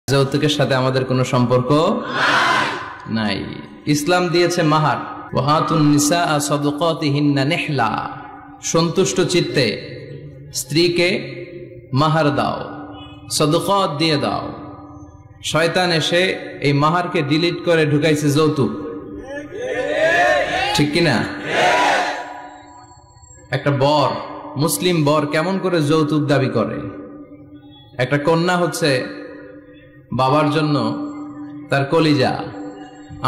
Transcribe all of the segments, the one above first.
যৌতুকের সাথে আমাদের কোনো সম্পর্ক নাই। ইসলাম দিয়েছে মাহার, ওয়াহাতুন নিসাআ সাদকাতিহিন্না নিহলা, সন্তুষ্ট চিত্তে স্ত্রীকে মাহার দাও, সাদকাত দিয়ে দাও। শয়তান এসে এই মাহারকে ডিলিট করে ঢুকাইছে যৌতুক, ঠিক কিনা? একটা বর, মুসলিম বর কেমন করে যৌতুক দাবি করে? একটা কন্যা হচ্ছে বাবার জন্য তার কলিজা।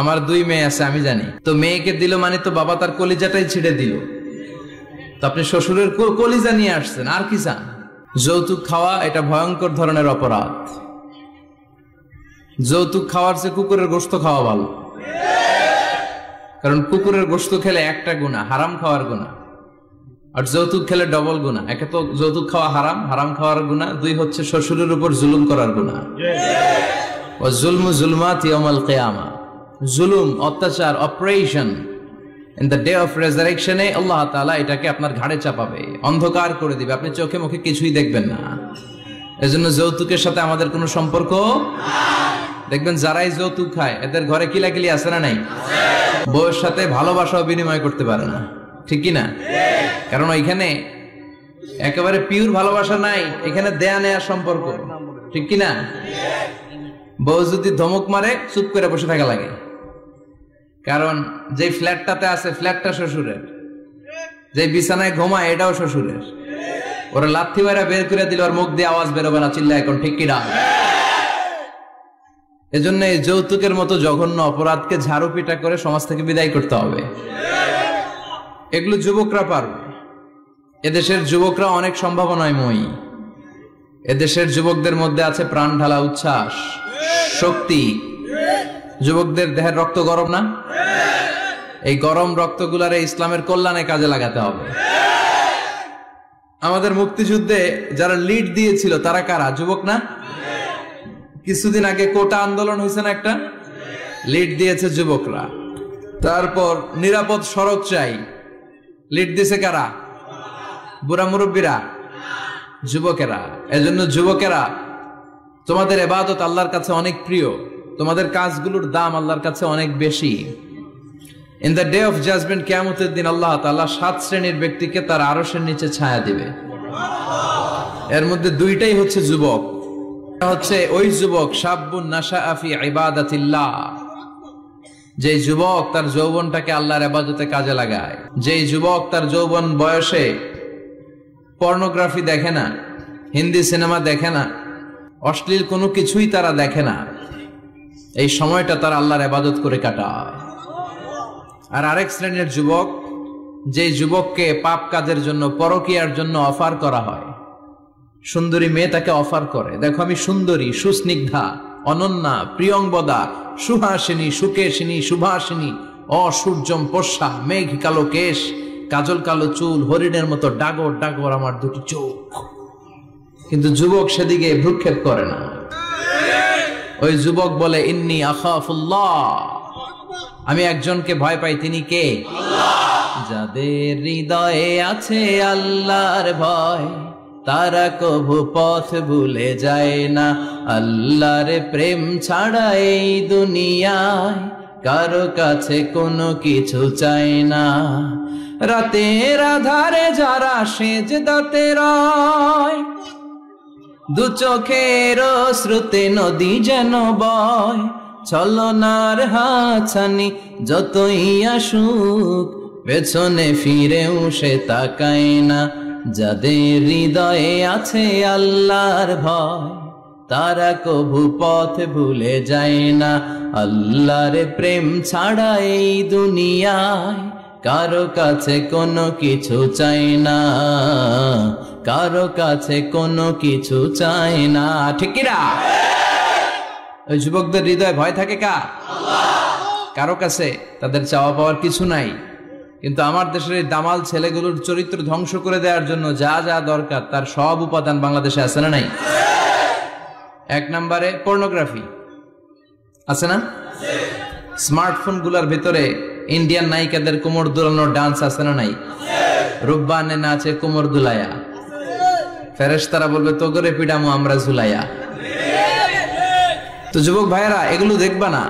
আমার 2 মেয়ে আছে, আমি জানি। তো মেয়েকে দিল মানে তো বাবা তার কলিজাটাই ছিঁড়ে দিল। তো আপনি শ্বশুরের কলিজা নিয়ে আসছেন, আর কি চান? যৌতুক খাওয়া এটা ভয়ঙ্কর ধরনের অপরাধ। যৌতুক খাওয়ার চেয়ে কুকুরের গোশত খাওয়া ভালো, কারণ কুকুরের গোশত খেলে একটা গুনাহ, হারাম খাওয়ার গুনাহ, আর যৌতুক খেলে ডবল গুনাহ। একে তো যৌতুক খাওয়া হারাম, হারাম খাওয়ার গুনাহ, 2 হচ্ছে শ্বশুরের উপর জুলুম করার গুনাহ। ওয়া যুলমু যুলমাত ইয়াউমাল কিয়ামা, জুলুম, অত্যাচার, operation in the day of রেজারেকশনে আল্লাহ তাআলা এটাকে আপনার ঘাড়ে চাপাবে, অন্ধকার করে দিবে, আপনি চোখে মুখে কিছুই দেখবেন না। এজন্য যৌতুকের সাথে আমাদের কোনো সম্পর্ক দেখবেন যারাই যৌতুক খায় এদের ঘরে কিলাকিলি আছে না নাই? বউয়ের সাথে ভালোবাসাও বিনিময় করতে পারে না, ঠিক কি না? কারণ এখানে একেবারে পিওর ভালোবাসা নাই, এখানে দেয়া নেয়ার সম্পর্ক, ঠিক কি না? বউ যদি ধমক মারে চুপ করে বসে থাকা লাগে, কারণ যে ফ্ল্যাটটাতে আছে ফ্ল্যাটটা শ্বশুরের, যে বিছানায় ঘুমায় এটাও শ্বশুরের। ওরা লাথি মারা বের করে দিল, আর মুখ দিয়ে আওয়াজ বেরোবে না, চিল্লা এখন, ঠিক কি না? এজন্য এই যৌতুকের মতো জঘন্য অপরাধকে ঝাড়ু পিটা করে সমাজ থেকে বিদায় করতে হবে। এগুলো যুবকরা পারবে। এদেশের যুবকরা অনেক সম্ভাবনাময়ী। এদেশের যুবকদের মধ্যে আছে প্রাণ ঢালা উচ্ছ্বাস, শক্তি। যুবকদের দেহের রক্ত গরম না? এই গরম রক্তগুলারে ইসলামের কল্যাণে কাজে লাগাতে হবে। আমাদের মুক্তিযুদ্ধে যারা লিড দিয়েছিল তারা কারা? যুবক না? কিছুদিন আগে কোটা আন্দোলন হয়েছে না, একটা লিড দিয়েছে যুবকরা। তারপর নিরাপদ সড়ক চাই, লিড দিয়েছে কারা? বুড়া মুরব্বীরা, যুবকেরা। এজন্য যুবকেরা, তোমাদের ইবাদত আল্লাহর কাছে অনেক প্রিয়, তোমাদের কাজগুলোর দাম আল্লাহর কাছে অনেক বেশি। In the day of judgement, কিয়ামতের দিন আল্লাহ তাআলা 7 শ্রেণীর ব্যক্তিকে তার আরশের নিচে ছায়া দিবে। এর মধ্যে 2টাই হচ্ছে যুবক। হচ্ছে ওই যুবক শাবুন নাশাআ ফি ইবাদাতিল্লাহ, যে যুবক তার যৌবনটাকে আল্লাহর ইবাদতে কাজে লাগায়, যে যুবক তার যৌবন বয়সে পর্নোগ্রাফি দেখে না, হিন্দি সিনেমা দেখে না, অশ্লীল কোনো কিছুই তারা দেখে না, এই সময়টা তারা আল্লাহর ইবাদত করে কাটায়। আর আরেক শ্রেণীর যুবক, যে যুবককে পাপ কাজের জন্য, পরকীয়ার জন্য অফার করা হয়। সুন্দরী মেয়ে তাকে অফার করে, দেখো আমি সুন্দরী, সুস্নিগ্ধা, অনন্যা, প্রিয়ংবদা, সুহাসিনী, সুকেশিনী, সুভাসিনী, অসূর্যম পোষা, মেঘ কালো কেশ, কাজল কালো চুল, হরিণের মতো ডাগর ডাগর আমার 2টি চোখ। কিন্তু যুবক সেদিকে ভ্রুক্ষেপ করে না। ওই যুবক বলে, ইন্নী আখাফুল্লাহ, আমি একজনকে ভয় পাই, তিনি কে? যাদের হৃদয়ে আছে আল্লাহর ভয়, তারা কভু পথ ভুলে যায় না। আল্লাহর প্রেম ছাড়া এই দুনিয়ায় কারো কাছে কোনো কিছু চায় না। রাতের আধারে যারা সেজদাতে রয়, 2 চোখের শ্রুতে নদী যেন বয়। ছলনার হাতছানি যতই আসুক, পেছনে ফিরেও সে তাকায় না। যাদের হৃদয়ে আছে আল্লাহর ভয়, তারা কভু পথ ভুলে যায় না। আল্লাহর প্রেম ছাড়া এই দুনিয়ায় কারো কাছে কোনো কিছু চায় না, কারো কাছে কোনো কিছু চায় না, ঠিক কি না? ওই যুবকদের হৃদয়ে ভয় থাকে কার? কারো কাছে তাদের চাওয়া পাওয়ার কিছু নাই। কিন্তু আমার দেশের এই দামাল ছেলেগুলোর চরিত্র ধ্বংস করে দেওয়ার জন্য যা যা দরকার তার সব উপাদান বাংলাদেশে আছে না নাই? 1 নম্বরে পর্নোগ্রাফি আছে না? স্মার্টফোন গুলার ভিতরে ইন্ডিয়ান নায়িকাদের কোমর দুলানোর ডান্স আছে না নাই? রূপবানে নাচে কোমর দুলায়া, ফেরেশতারা বলবে তো করে পিডামো আমরা ঝুলাইয়া। তো যুবক ভাইয়েরা, এগুলো দেখবা না,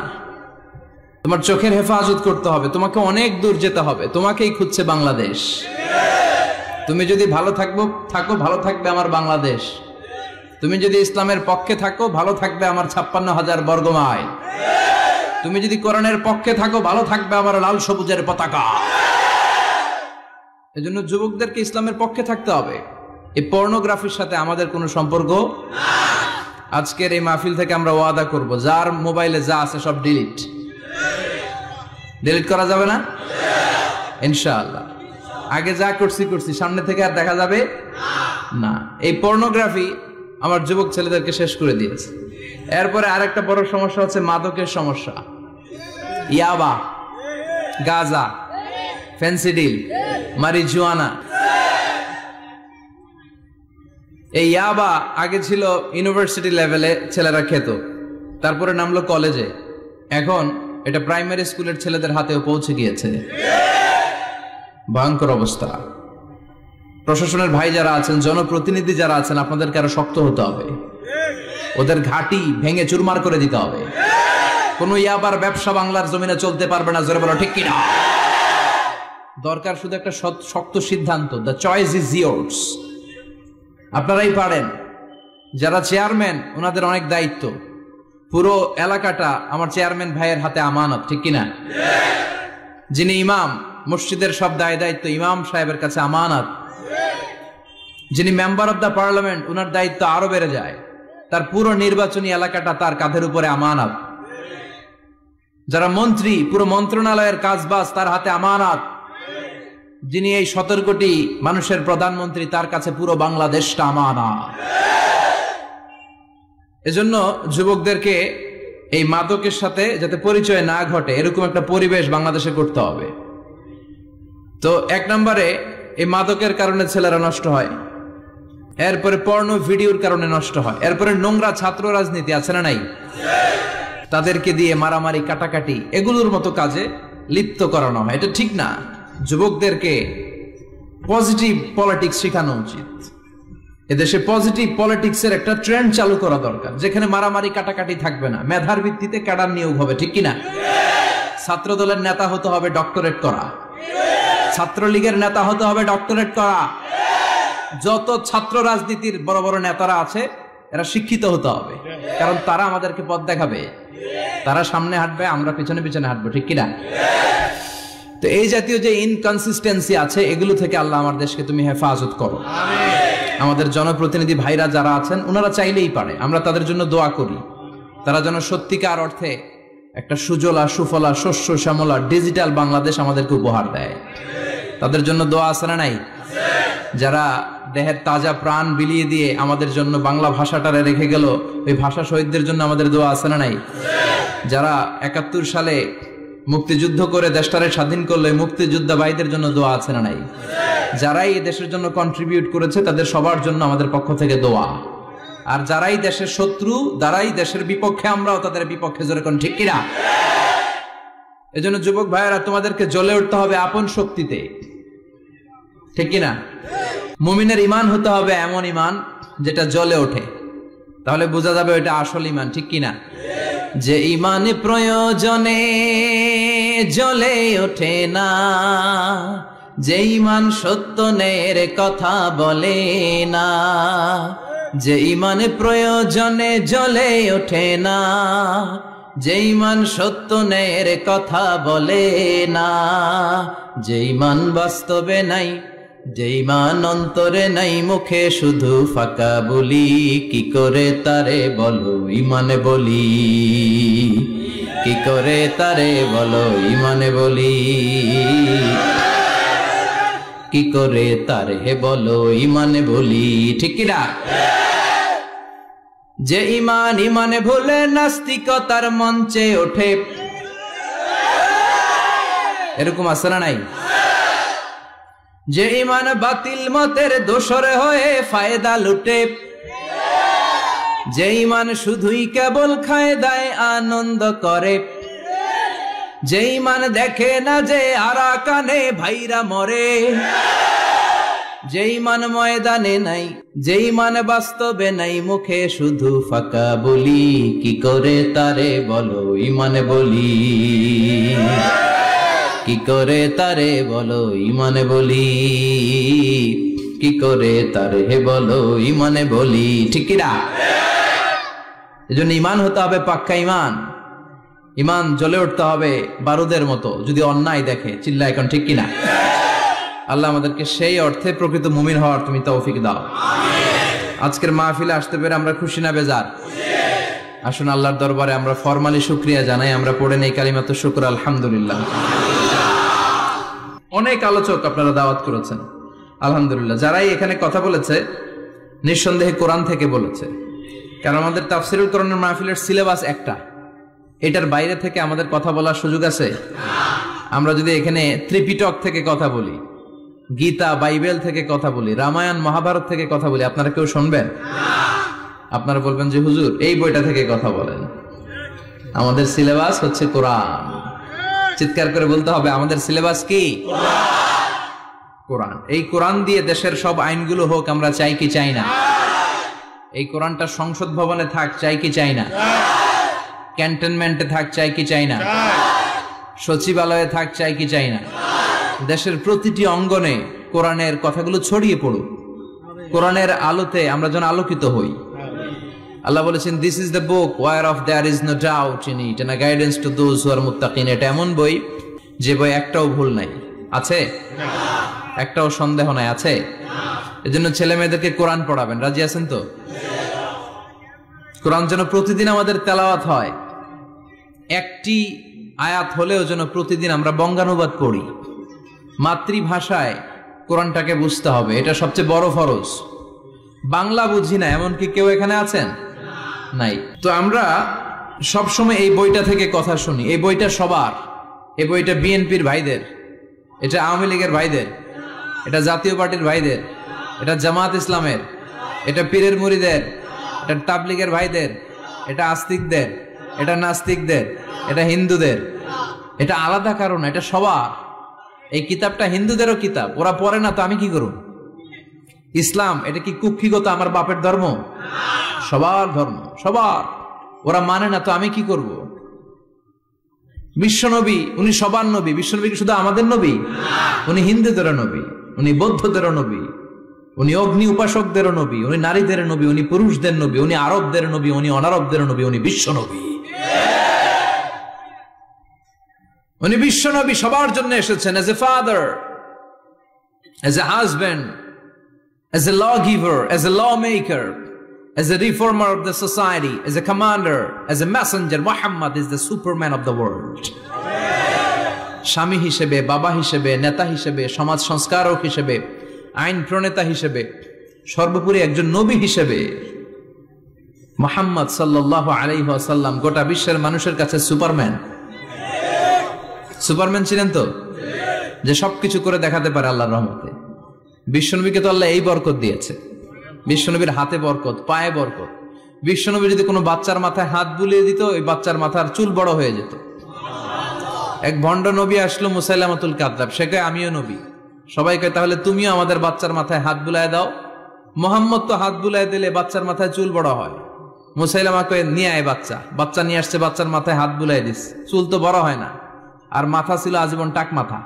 তোমার চোখের হেফাজত করতে হবে, তোমাকে অনেক দূর যেতে হবে, তোমাকেই খুঁজছে বাংলাদেশ। তুমি যদি ভালো থাকো ভালো থাকবে আমার বাংলাদেশ। তুমি যদি ইসলামের পক্ষে থাকো ভালো থাকবে আমার 56,000 বর্গ মাইল। তুমি যদি কোরআনের পক্ষে থাকো ভালো থাকবে আমার লাল সবুজের পতাকা। এজন্য যুবকদেরকে ইসলামের পক্ষে থাকতে হবে। এই পর্নোগ্রাফির সাথে আমাদের কোনো সম্পর্ক না। আজকের এই মাহফিল থেকে আমরা ওয়াদা করব, যার মোবাইলে যা আছে সব ডিলিট করা যাবে না ইনশাআল্লাহ। আগে যা করছি সামনে থেকে আর দেখা যাবে না। এই পর্নোগ্রাফি আমার যুবক ছেলেদেরকে শেষ করে দিয়েছে। এরপরে আরেকটা বড় সমস্যা হচ্ছে মাদকের সমস্যা। ইয়াবা, গাঁজা, ফেন্সিডিল, মারিজুয়ানা। এই ইয়াবা আগে ছিল ইউনিভার্সিটি লেভেলে ছেলেরা খেত, তারপরে নামলো কলেজে, এখন এটা প্রাইমারি স্কুলের ছেলেদের হাতেও পৌঁছে গিয়েছে। ভয়ঙ্কর অবস্থা। প্রশাসনের ভাই যারা আছেন, জনপ্রতিনিধি যারা আছেন, আপনাদেরকে আরো শক্ত হতে হবে, ওদের ঘাঁটি ভেঙে চুরমার করে দিতে হবে। কোন ইয়াবার ব্যবসা বাংলার জমিনে চলতে পারবে না, জোরে বলো ঠিক কিনা। দরকার শুধু একটা শক্ত সিদ্ধান্ত, দ্য চয়েস ইজ ইয়ার্স। আপনারাই পারেন। যারা চেয়ারম্যান, ওনাদের অনেক দায়িত্ব। পুরো এলাকাটা আমার চেয়ারম্যান ভাইয়ের হাতে আমানত, ঠিক কিনা। যিনি ইমাম, মসজিদের সব দায় দায়িত্ব ইমাম সাহেবের কাছে আমানত। যিনি মেম্বার অব দ্য পার্লামেন্ট, ওনার দায়িত্ব আরো বেড়ে যায়। তার পুরো নির্বাচনী এলাকাটা তার কাঁধের উপরে আমানত। যারা মন্ত্রী, পুরো মন্ত্রণালয়ের কাজবাজ তার হাতে আমানত। যিনি এই 17 কোটি মানুষের প্রধানমন্ত্রী, তার কাছে পুরো বাংলাদেশটা আমানত। এজন্য যুবকদেরকে এই মাদকের সাথে যাতে পরিচয় না ঘটে, এরকম একটা পরিবেশ বাংলাদেশে করতে হবে। তো 1 নম্বরে এই মাদকের কারণে ছেলেরা নষ্ট হয়, এরপরে পর্নো ভিডিওর কারণে নষ্ট হয়, এরপরে নোংরা ছাত্র রাজনীতি আছে না নাই, তাদেরকে দিয়ে মারামারি, কাটাকাটি, এগুলোর মতো কাজে লিপ্ত করানো হয়। এটা ঠিক না। যুবকদেরকে পজিটিভ পলিটিক্স শেখানো উচিত। এদেশে পজিটিভ পলিটিক্সের একটা ট্রেন্ড চালু করা দরকার, যেখানে মারামারি, কাটাকাটি থাকবে না, মেধার ভিত্তিতে ক্যাডার নিয়োগ হবে, ঠিক কিনা। ছাত্র দলের নেতা হতে হবে ডক্টরেট করা, ছাত্রলীগের নেতা হতে হবে ডক্টরেট করা। যত ছাত্র রাজনীতির বড় বড় নেতারা আছে, এরা শিক্ষিত হতে হবে, কারণ তারা আমাদেরকে পথ দেখাবে। তারা সামনে হাঁটবে, আমরা পিছনে পিছনে হাঁটবো, ঠিক কিনা। তো এই জাতীয় যে ইনকনসিস্টেন্সি আছে, এগুলো থেকে আল্লাহ আমার দেশকে তুমি হেফাজত করো। আমাদের জনপ্রতিনিধি ভাইরা যারা আছেন, ওনারা চাইলেই পারে, আমরা তাদের জন্য দোয়া করি, তারা যেন সত্যিকার অর্থে একটা সুজলা সুফলা শস্য শ্যামলা ডিজিটাল বাংলাদেশ আমাদেরকে উপহার দেয়। তাদের জন্য দোয়া আছে না নাই। যারা দেহের তাজা প্রাণ বিলিয়ে দিয়ে আমাদের জন্য বাংলা ভাষাটারে রেখে গেল, ওই ভাষা শহীদদের জন্য আমাদের দোয়া আছে না নাই। যারা 71 সালে মুক্তিযুদ্ধ করে দেশটারে স্বাধীন করলে মুক্তিযোদ্ধা ভাইদের জন্য দোয়া আছে না নাই। যারাই এই দেশের জন্য কন্ট্রিবিউট করেছে, তাদের সবার জন্য আমাদের পক্ষ থেকে দোয়া। আর যারাই দেশের শত্রু, যারাই দেশের বিপক্ষে, আমরাও তাদের বিপক্ষে, জোরে কোন ঠিক কিনা। এজন্য যুবক ভাইয়েরা, তোমাদেরকে জ্বলে উঠতে হবে আপন শক্তিতে, ঠিক কিনা। মুমিনের ঈমান হতে হবে এমন ঈমান যেটা জ্বলে ওঠে, তাহলে বোঝা যাবে ওটা আসল ঈমান, ঠিক কিনা। যে ঈমান প্রয়োজনে জ্বলে ওঠে না, যে ঈমান সত্যের কথা বলে না, যে ঈমান প্রয়োজনে জ্বলে ওঠে না, যে ঈমান সত্যের কথা বলে না, যে ঈমান বাস্তবে নাই, যে ঈমান অন্তরে নাই, মুখে শুধু ফাঁকা বলি, কি করে তারে বলো ঈমানে বলি, কি করে তারে বলো ঈমানে বলি, কি করে তারে বলো ঈমানে বলি, ঠিক কিনা। যে ঈমান ঈমানে ভুলে নাস্তিকতার মঞ্চে ওঠে, এরকম আছে না নাই। যে ঈমান বাতিল মতের দোসর হয়ে ফায়দা লুটে, যে ঈমান শুধুই কেবল খায় দায় আনন্দ করে, যে ঈমান দেখে না যে আরাকানে ভাইরা মরে, যেই মান ময়দানে নাই, যেই মান বাস্তবে নাই, মুখে শুধু ফাঁকা বলি, কি করে তারে বলো ইমানে বলি, কি করে তারে বলো ইমানে বলি, কি করে তারে বলো ইমানে বলি, ঠিক কিনা? এজন্য ইমান হতে হবে পাক্কা ইমান। ইমান জ্বলে উঠতে হবে বারুদের মতো যদি অন্যায় দেখে, চিল্লা এখন, ঠিক কিনা? আল্লাহ আমাদেরকে সেই অর্থে প্রকৃত মুমিন হওয়ার তুমি তৌফিক দাও। আজকের মাহফিলে আসতে পেরে আমরা খুশি না বেজার? আসুন আল্লাহর দরবারে আমরা ফরমালি শুকরিয়া জানাই। আমরা পড়ে নেই কালিমাতু শুকর, আলহামদুলিল্লাহ। অনেক আলোচক আপনারা দাওয়াত করেছেন, আলহামদুলিল্লাহ। যারাই এখানে কথা বলেছে নিঃসন্দেহে কোরআন থেকে বলেছে, কারণ আমাদের তাফসিরুল কোরআনের মাহফিলের সিলেবাস একটা, এটার বাইরে থেকে আমাদের কথা বলার সুযোগ আছে? আমরা যদি এখানে ত্রিপিটক থেকে কথা বলি, গীতা বাইবেল থেকে কথা বলি, রামায়ণ মহাভারত থেকে কথা বলি, আপনারা কেউ শুনবেন? আপনারা বলবেন যে হুজুর এই বইটা থেকে কথা বলেন। আমাদের সিলেবাস হচ্ছে কোরআন। চিৎকার করে বলতে হবে, আমাদের সিলেবাস কি? কোরআন। এই কোরআন দিয়ে দেশের সব আইনগুলো হোক, আমরা চাই কি চাই না? এই কোরআনটা সংসদ ভবনে থাক, চাই কি চাই না? ক্যান্টনমেন্টে থাক, চাই কি চাই না? সচিবালয়ে থাক, চাই কি চাই না? দেশের প্রতিটি অঙ্গনে কোরআনের কথাগুলো ছড়িয়ে পড়ুক। কোরআনের আলোতে আমরা যেন আলোকিত হই। আল্লাহ বলেছেন, this is the book whereof there is no doubt in it and a guidance to those who are muttaqin। এটা এমন বই যে বই একটাও ভুল নাই, আছে? একটাও সন্দেহ নাই, আছে? এজন্য ছেলে মেয়েদেরকে কোরআন পড়াবেন, রাজি আছেন তো? কোরআন যেন প্রতিদিন আমাদের তেলাওয়াত হয়, একটি আয়াত হলেও যেন প্রতিদিন আমরা বঙ্গানুবাদ পড়ি। মাতৃভাষায় কোরআনটাকে বুঝতে হবে, এটা সবচেয়ে বড় ফরজ। বাংলা বুঝি না এমন কি কেউ এখানে আছেন? নাই। তো আমরা সবসময় এই বইটা থেকে কথা শুনি। এই বইটা সবার, এই বইটা বিএনপির ভাইদের, এটা আওয়ামী লীগের ভাইদের, এটা জাতীয় পার্টির ভাইদের, এটা জামাত ইসলামের, এটা পীরের মুরিদের, এটা তাবলীগের ভাইদের, এটা আস্তিকদের, এটা নাস্তিকদের, এটা হিন্দুদের। এটা আলাদা কারণ, এটা সবার। এই কিতাবটা হিন্দুদেরও কিতাব, ওরা পড়ে না তো আমি কি করব? ইসলাম এটা কি কুক্ষিগত আমার বাপের ধর্ম? সবার ধর্ম, সবার। ওরা মানে না তো আমি কি করব? বিশ্বনবী উনি সবার নবী। বিশ্বনবী কি শুধু আমাদের নবী? উনি হিন্দুদেরও নবী, উনি বৌদ্ধদেরও নবী, উনি অগ্নি উপাসকদেরও নবী, উনি নারীদের নবী, উনি পুরুষদের নবী, উনি আরবদের নবী, উনি অনারবদের নবী, উনি বিশ্বনবী। উনি বিশ্বনবী, সবার জন্য এসেছেন। as a father, as a husband, as a lawgiver, as a lawmaker, as a reformer of the society, as a commander, as a messenger, Muhammad is the superman of the world. স্বামী হিসেবে, বাবা হিসেবে, নেতা হিসেবে, সমাজ সংস্কারক হিসেবে, আইন প্রণেতা হিসেবে, সর্বোপরি একজন নবী হিসেবে মুহাম্মদ সাল্লাল্লাহু আলাইহি ওয়াসাল্লাম গোটা বিশ্বের মানুষের কাছে সুপারম্যান। সুপারম্যান ছিলেন তো, যে সবকিছু করে দেখাতে পারে আল্লাহর রহমতে। বিশ্বনবীকে তো আল্লাহ এই বরকত দিয়েছে। বিশ্বনবীর হাতে বরকত, পায়ে বরকত। বিশ্বনবী যদি কোনো বাচ্চার মাথায় হাত বুলিয়ে দিত, ওই বাচ্চার মাথার চুল বড় হয়ে যেত। এক ভণ্ড নবী আসলো, মুসাইলামাতুল কাযযাব, সে কয় আমিও নবী। সবাই কয় তাহলে তুমিও আমাদের বাচ্চার মাথায় হাত বুলায় দাও। মোহাম্মদ তো হাত বুলায় দিলে বাচ্চার মাথায় চুল বড় হয়। মুসাইলামা কয় নিয়ে আয় বাচ্চা। বাচ্চা নিয়ে আসছে, বাচ্চার মাথায় হাত বুলায় দিস, চুল তো বড় হয় না। আর মাথা ছিল আজীবন টাক মাথা।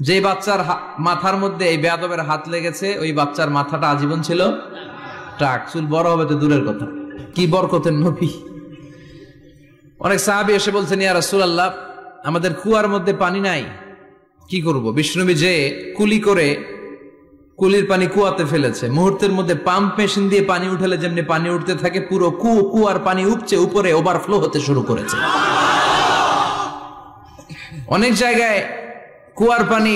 যে বাচ্চার মাথার মধ্যে এই বেয়াদবের হাত লেগেছে, ওই বাচ্চার মাথাটা আজীবন ছিল টাক, চুল বড় হবে তো দূরের কথা। কি বরকতের নবী! অনেক সাহাবী এসে বলছেন, ইয়া রাসূলুল্লাহ, আমাদের কুয়ার মধ্যে পানি নাই, কি করব? বিশ্বনবী যে কুলি করে কুলির পানি কুয়াতে ফেলেছে, মুহূর্তের মধ্যে পাম্প মেশিন দিয়ে পানি উঠালে যেমনি পানি উঠতে থাকে, পুরো কুয়ার পানি উপচে উপরে ওভারফ্লো হতে শুরু করেছে। অনেক জায়গায় কুয়ার পানি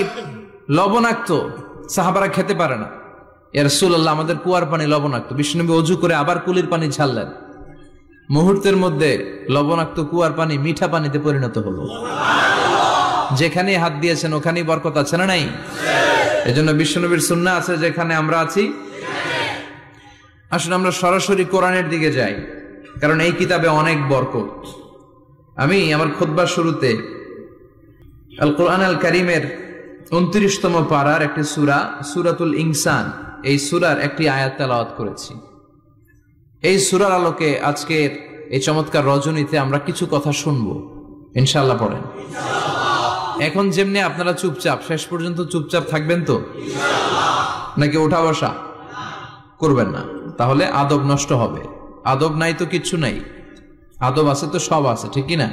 লবণাক্ত, সাহাবারা খেতে পারে না। ইয়া রাসূলুল্লাহ, আমাদের কুয়ার পানি লবণাক্ত। বিশ্বনবী ওযু করে আবার কুলির পানি ছাড়লেন, মুহূর্তের মধ্যে লবণাক্ত কুয়ার পানি মিঠা পানিতে পরিণত হলো। যেখানে হাত দিয়েছেন ওখানেই বরকত আছে না নাই? এজন্য বিশ্বনবীর সুন্নাহ আছে, যেখানে আমরা আছি। আসুন আমরা সরাসরি কোরআনের দিকে যাই, কারণ এই কিতাবে অনেক বরকত। আমি আমার খুতবার শুরুতে আল কোরআন আল কারীমের 29তম পারার একটি সূরা সূরাতুল ইনসান, এই সূরার একটি আয়াত তেলাওয়াত করেছি। এই সূরার আলোকে আজকের এই চমৎকার রজনীতে আমরা কিছু কথা শুনবো ইনশাআল্লাহ। পড়েন। এখন যেমনি আপনারা চুপচাপ, শেষ পর্যন্ত চুপচাপ থাকবেন তো? নাকি ওঠা বসা করবেন না? তাহলে আদব নষ্ট হবে। আদব নাই তো কিচ্ছু নাই, আদব আছে তো সব আছে, ঠিক কি না?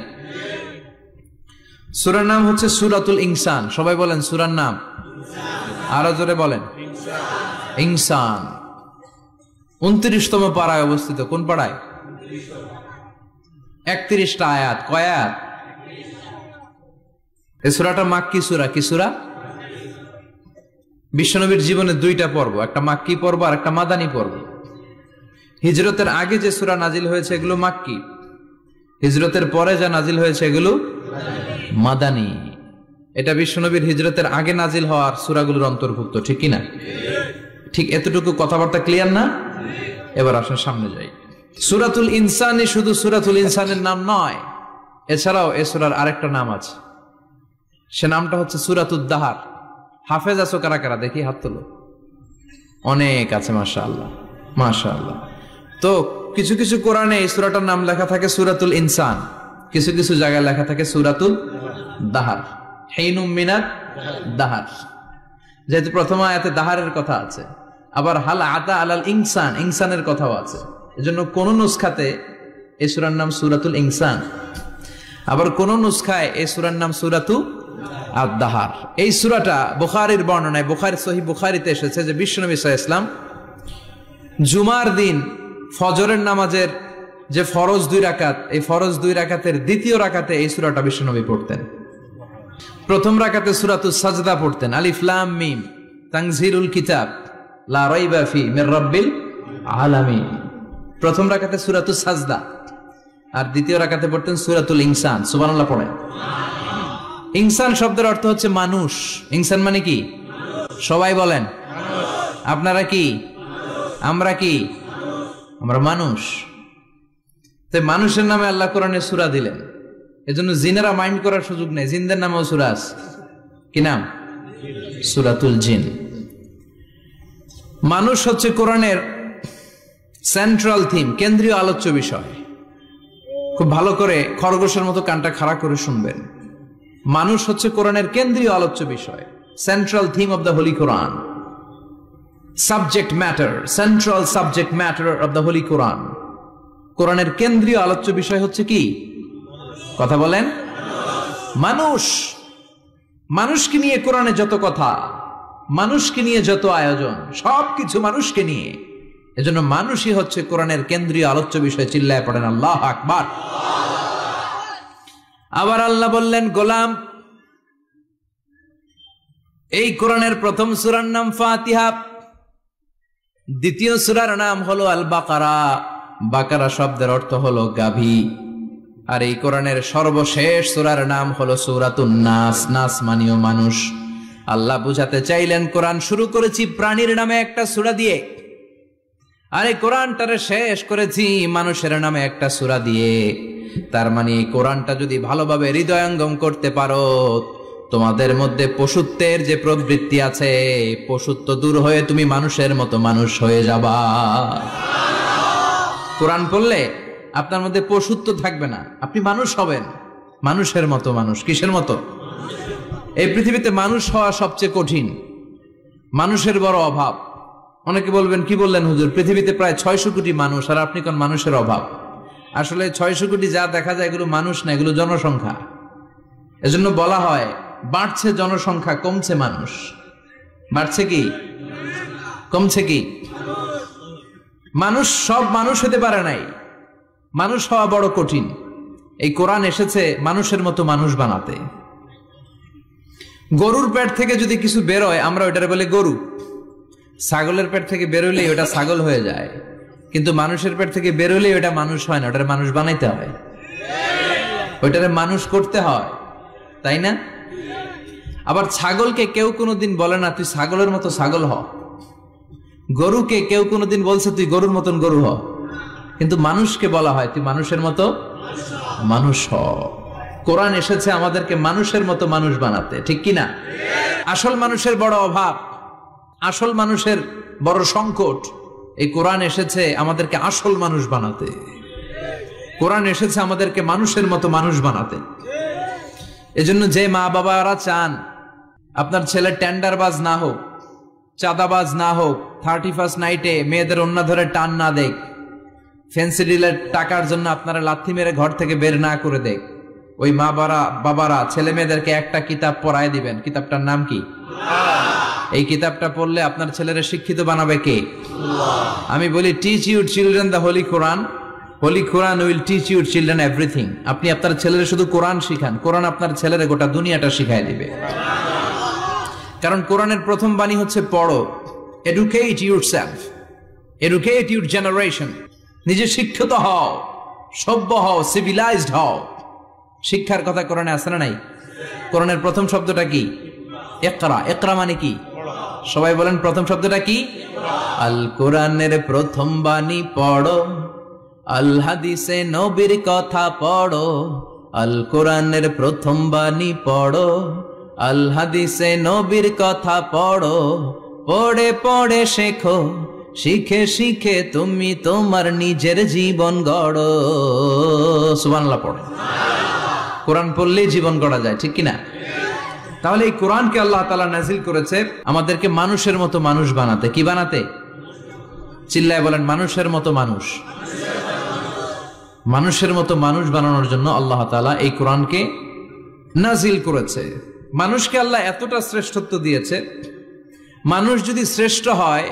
সূরার নাম হচ্ছে সূরাতুল ইনসান। সবাই বলেন সূরার নাম, আরো জোরে বলেন ইনসান। 29তম পাড়ায় অবস্থিত। কোন পাড়ায়? 31টা আয়াত। কয় আয়াত? এই সূরাটা মাক্কি সূরা। কি সূরা? বিশ্বনবীর জীবনে দুইটা পর্ব, একটা মাক্কি পর্ব আর একটা মাদানী পর্ব। হিজরতের আগে যে সূরা নাজিল হয়েছে এগুলো মাক্কি, হিজরতের পরে যা নাজিল হয়েছে এগুলো মাদানী। এটা বিশ্বনবীর হিজরতের আগে নাজিল হওয়ার সূরাগুলোর অন্তর্ভুক্ত, ঠিক কি না? ঠিক এতটুকু কথাবার্তা ক্লিয়ার না? এবার আসেন সামনে যাই। সূরাতুল ইনসানই শুধু সূরাতুল ইনসানের নাম নয়, এছাড়াও এ সূরার আরেকটা নাম আছে। সে নামটা হচ্ছে সূরাতুদ দাহার। হাফেজ আছো কারা কারা? দেখি হাত তোলো। অনেক আছে, মাশাআল্লাহ মাশাআল্লাহ। তো কিছু কিছু কোরআনে এই সূরাটার নাম লেখা থাকে সূরাতুল ইনসান, কিছু কিছু জায়গায় লেখা থাকে সূরাতুল দাহার, হিনুম মিনাত দাহার। যেহেতু প্রথম আয়াতে দাহারের কথা আছে, আবার হাল আতা আলাল ইনসান, ইনসানের কথাও আছে, এজন্য কোন নুসখাতে এই সূরার নাম সূরাতুল ইনসান, আবার কোন নুসখায় এই সূরার নাম সূরাতু আদ-দাহার। এই সূরাটা বুখারীর বর্ণনায়, বুখারী সহিহ বুখারীতে এসেছে যে বিশ্বনবী সাল্লাল্লাহু আলাইহি ওয়াসাল্লাম জুমার দিন ফজরের নামাজের যে ফরজ 2 রাকাত, এই ফরজ 2 রাকাতের দ্বিতীয় রাকাতে এই সূরাটা বিশ্বনবী পড়তেন। প্রথম রাকাতে সূরাতুস সাজদা পড়তেন, আলিফ লাম মিম তানজিলুল কিতাব লা রাইবা ফি মির রাব্বিল আলামিন। প্রথম রাকাতে সূরাতুস সাজদা, আর দ্বিতীয় রাকাতে পড়তেন সূরাতুল ইনসান। সুবহানাল্লাহ পড়েন। ইনসান শব্দের অর্থ হচ্ছে মানুষ। ইনসান মানে কি? সবাই বলেন। আপনারা কি? আমরা কি? আমরা মানুষ। তাই মানুষের নামে আল্লাহ কোরআনে সূরা দিলেন, এজন্য জিনেরা মাইন্ড করার সুযোগ নেই। জিনদের নামেও সূরা আছে। কি নাম? সূরাতুল জিন। মানুষ হচ্ছে কোরআনের সেন্ট্রাল থিম, কেন্দ্রীয় আলোচ্য বিষয়। খুব ভালো করে খরগোশের মতো কানটা খাড়া করে শুনবেন। মানুষ হচ্ছে কোরআনের কেন্দ্রীয় আলোচ্য বিষয়, central theme of the holy Quran, subject matter, central subject matter of the holy Quran. কোরআনের কেন্দ্রীয় আলোচ্য বিষয় হচ্ছে কি? কথা বলেন। মানুষ। মানুষকে নিয়ে কোরআনে যত কথা, মানুষকে নিয়ে যত আয়োজন, সবকিছু মানুষকে নিয়ে। এজন্য মানুষই হচ্ছে কোরআনের কেন্দ্রীয় আলোচ্য বিষয়। চিল্লায় পড়েন আল্লাহু আকবার। আবার আল্লাহ বললেন গোলাম। এই কোরআনের প্রথম সূরার নাম ফাতিহা, দ্বিতীয় সূরার নাম হলো আল বাকারা। বাকারা শব্দের অর্থ হলো গাভী। আর এই কোরআনের সর্বশেষ সূরার নাম হলো সূরাতুন নাস। নাস মানেও মানুষ। আল্লাহ বুঝাতে চাইলেন কোরআন শুরু করেছি প্রাণীর নামে একটা সূরা দিয়ে, আর এই কোরআনটারে শেষ করেছি মানুষের নামে একটা সূরা দিয়ে। তার মানে এই কোরআনটা যদি ভালোভাবে হৃদয়ঙ্গম করতে পারো, তোমাদের মধ্যে পশুত্বের যে প্রবৃত্তি আছে, পশুত্ব দূর হয়ে তুমি মানুষের মতো মানুষ হয়ে যাবা। কোরআন পড়লে আপনার মধ্যে পশুত্ব থাকবে না, আপনি মানুষ হবেন, মানুষের মতো মানুষ। কিসের মতো? এই পৃথিবীতে মানুষ হওয়া সবচেয়ে কঠিন, মানুষের বড় অভাব। অনেকে বলবেন কি বললেন হুজুর, পৃথিবীতে প্রায় 600 কোটি মানুষ আর আপনি কোন মানুষের অভাব। আসলে 600 কোটি যা দেখা যায় এগুলো মানুষ না, এগুলো জনসংখ্যা। এজন্য বলা হয় বাড়ছে জনসংখ্যা, কমছে মানুষ। বাড়ছে কি কমছে কি? মানুষ সব মানুষ হতে পারে নাই, মানুষ হওয়া বড় কঠিন। এই কোরআন এসেছে মানুষের মতো মানুষ বানাতে। গরুর পেট থেকে যদি কিছু বেরোয় আমরা ওইটারে বলে গরু, ছাগলের পেট থেকে বেরোলেই ওটা ছাগল হয়ে যায়, কিন্তু মানুষের পেট থেকে বেরোলেই ওটা মানুষ হয় না, ওটারে মানুষ বানাইতে হয়, ওইটারে মানুষ করতে হয়, তাই না? আবার ছাগলকে কেউ কোনোদিন বলে না তুই ছাগলের মতো ছাগল হ, গরুকে কেউ কোনোদিন বলছে তুই গরুর মতন গরু হ, কিন্তু মানুষকে বলা হয় তুই মানুষের মতো মানুষ হ। কোরআন এসেছে আমাদেরকে মানুষের মতো মানুষ বানাতে, ঠিক কিনা? আসল মানুষের বড় অভাব, আসল মানুষের বড় সংকট। এই কোরআন এসেছে আমাদেরকে আসল মানুষ বানাতে। কোরআন এসেছে আমাদেরকে মানুষের মতো মানুষ বানাতে। এজন্য যে মা বাবারা চান আপনার ছেলে টেন্ডারবাজ না হোক, চাঁদাবাজ না হোক, 31st নাইটে মেয়েদের ওন্না ধরে টান না দেখ, ফ্যান্সি ডিলের টাকার জন্য আপনারা লাথি মেরে ঘর থেকে বের না করে দেখ, ওই মা বাবারা ছেলে মেয়েদেরকে একটা কিতাব পড়ায় দিবেন। কিতাবটার নাম কি? এই কিতাবটা পড়লে আপনার ছেলেরা শিক্ষিত বানাবে কে? আমি বলি, teach your children the holy Quran, holy Quran will teach your children everything. আপনি আপনার ছেলেরা শুধু কোরআন শিখান, কোরআন আপনার ছেলেরা গোটা দুনিয়াটা শিখাই দিবে। কারণ কোরআনের প্রথম বাণী হচ্ছে পড়ো। Educate yourself, educate your generation. নিজে শিক্ষিত হও, সভ্য হও, সিভিলাইজড হও। শিক্ষার কথা কোরআনে আছে না নাই? কোরআনের প্রথম শব্দটা কি? ইকরা। ইকরা মানে কি? সবাই বলেন প্রথম শব্দটা কি? আল কোরআনের প্রথম বাণী পড়ো, আল হাদিসে নবীর কথা পড়ো। আল কোরআনের প্রথম বাণী পড়ো, আল হাদিসে নবীর কথা পড়ো। পড়ে পড়ে শেখো, শিখে শিখে তুমি তোমার নিজের জীবন গড়ো। সুবহানাল্লাহ পড়ে। কোরআন পড়লেই জীবন গড়া যায়, ঠিক কিনা? তাহলে এই কোরআনকে আল্লাহ তাআলা নাজিল করেছে আমাদেরকে মানুষের মতো মানুষ বানাতে। কি বানাতে? চিল্লায় বলেন, মানুষের মতো মানুষ। মানুষের মতো মানুষ বানানোর জন্য আল্লাহ তাআলা এই কোরআনকে নাজিল করেছে। মানুষকে আল্লাহ এতটা শ্রেষ্ঠত্ব দিয়েছে, মানুষ যদি শ্রেষ্ঠ হয়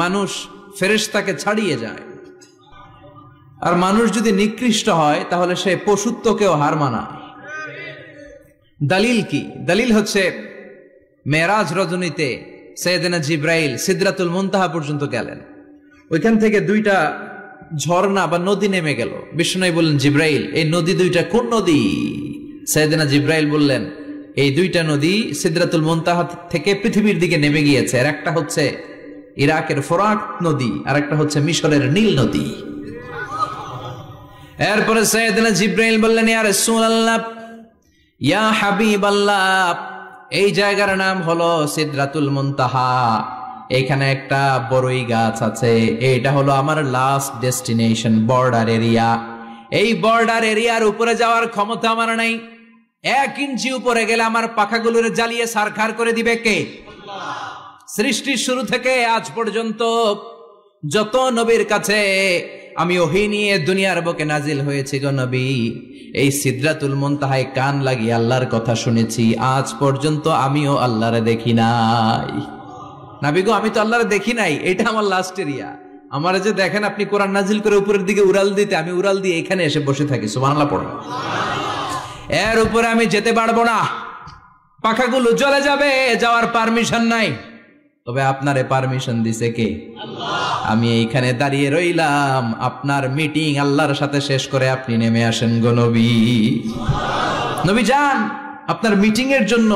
মানুষ ফেরেশতাকে ছাড়িয়ে যায়, আর মানুষ যদি নিকৃষ্ট হয় তাহলে সে পশুত্বকেও হার মানায়। দলিল কি? দলিল হচ্ছে মেরাজ রজনীতে সাইয়েদনা জিবরাইল সিদরাতুল মুনতাহা পর্যন্ত গেলেন। ওইখান থেকে দুইটা ঝর্ণা বা নদী নেমে গেল। বিষ্ণু বললেন, জিবরাইল এই নদী দুইটা কোন নদী? সাইয়েদনা জিবরাইল বললেন, এই দুইটা নদী সিদরাতুল মুনতাহা থেকে পৃথিবীর দিকে নেমে গিয়েছে। আর একটা হচ্ছে ইরাকের ফোরাত নদী, আর একটা হচ্ছে মিশরের নীল নদী। এরপরে সাইয়েদনা জিবরাইল বললেন, ইয়া রাসূলুল্লাহ, ইয়া হাবিবাল্লাহ, এই জায়গার নাম হলো সিদরাতুল মুনতাহা। এখানে একটা বড়ই গাছ আছে, এটা হলো আমার লাস্ট ডেস্টিনেশন, বর্ডার এরিয়া। এই বর্ডার এরিয়ার উপরে যাওয়ার ক্ষমতা আমার নাই। 1 ইঞ্চি উপরে গেলে আমার পাখাগুলোর জ্বালিয়ে সারখার করে দিবে কে? সৃষ্টির শুরু থেকে আজ পর্যন্ত যত নবীর কাছে আমি ওহী নিয়ে দুনিয়ার বুকে নাজিল হয়েছি গো নবী, এই সিদরাতুল মুনতাহায় কান লাগিয়ে আল্লাহর কথা শুনেছি। আজ পর্যন্ত আমিও আল্লাহরে দেখি নাই। নবী গো, আমি তো আল্লাহরে দেখি নাই, এটা আমার লাস্ট এরিয়া। আমার যে দেখেন আপনি কোরআন নাজিল করে উপরের দিকে উড়াল দিতে, আমি উড়াল দিয়ে এখানে এসে বসে থাকি। সুবহানাল্লাহ পড়ো। এর উপরে আমি যেতে পারবো না, পাখাগুলো জ্বলে যাবে, যাওয়ার পারমিশন নাই। তবে আপনারে পারমিশন দিছে কে? আল্লাহ। আমি এইখানে দাঁড়িয়ে রইলাম, আপনার মিটিং আল্লাহর সাথে শেষ করে আপনি নেমে আসেন গো নবী। নবী যান, আপনার মিটিং এর জন্য,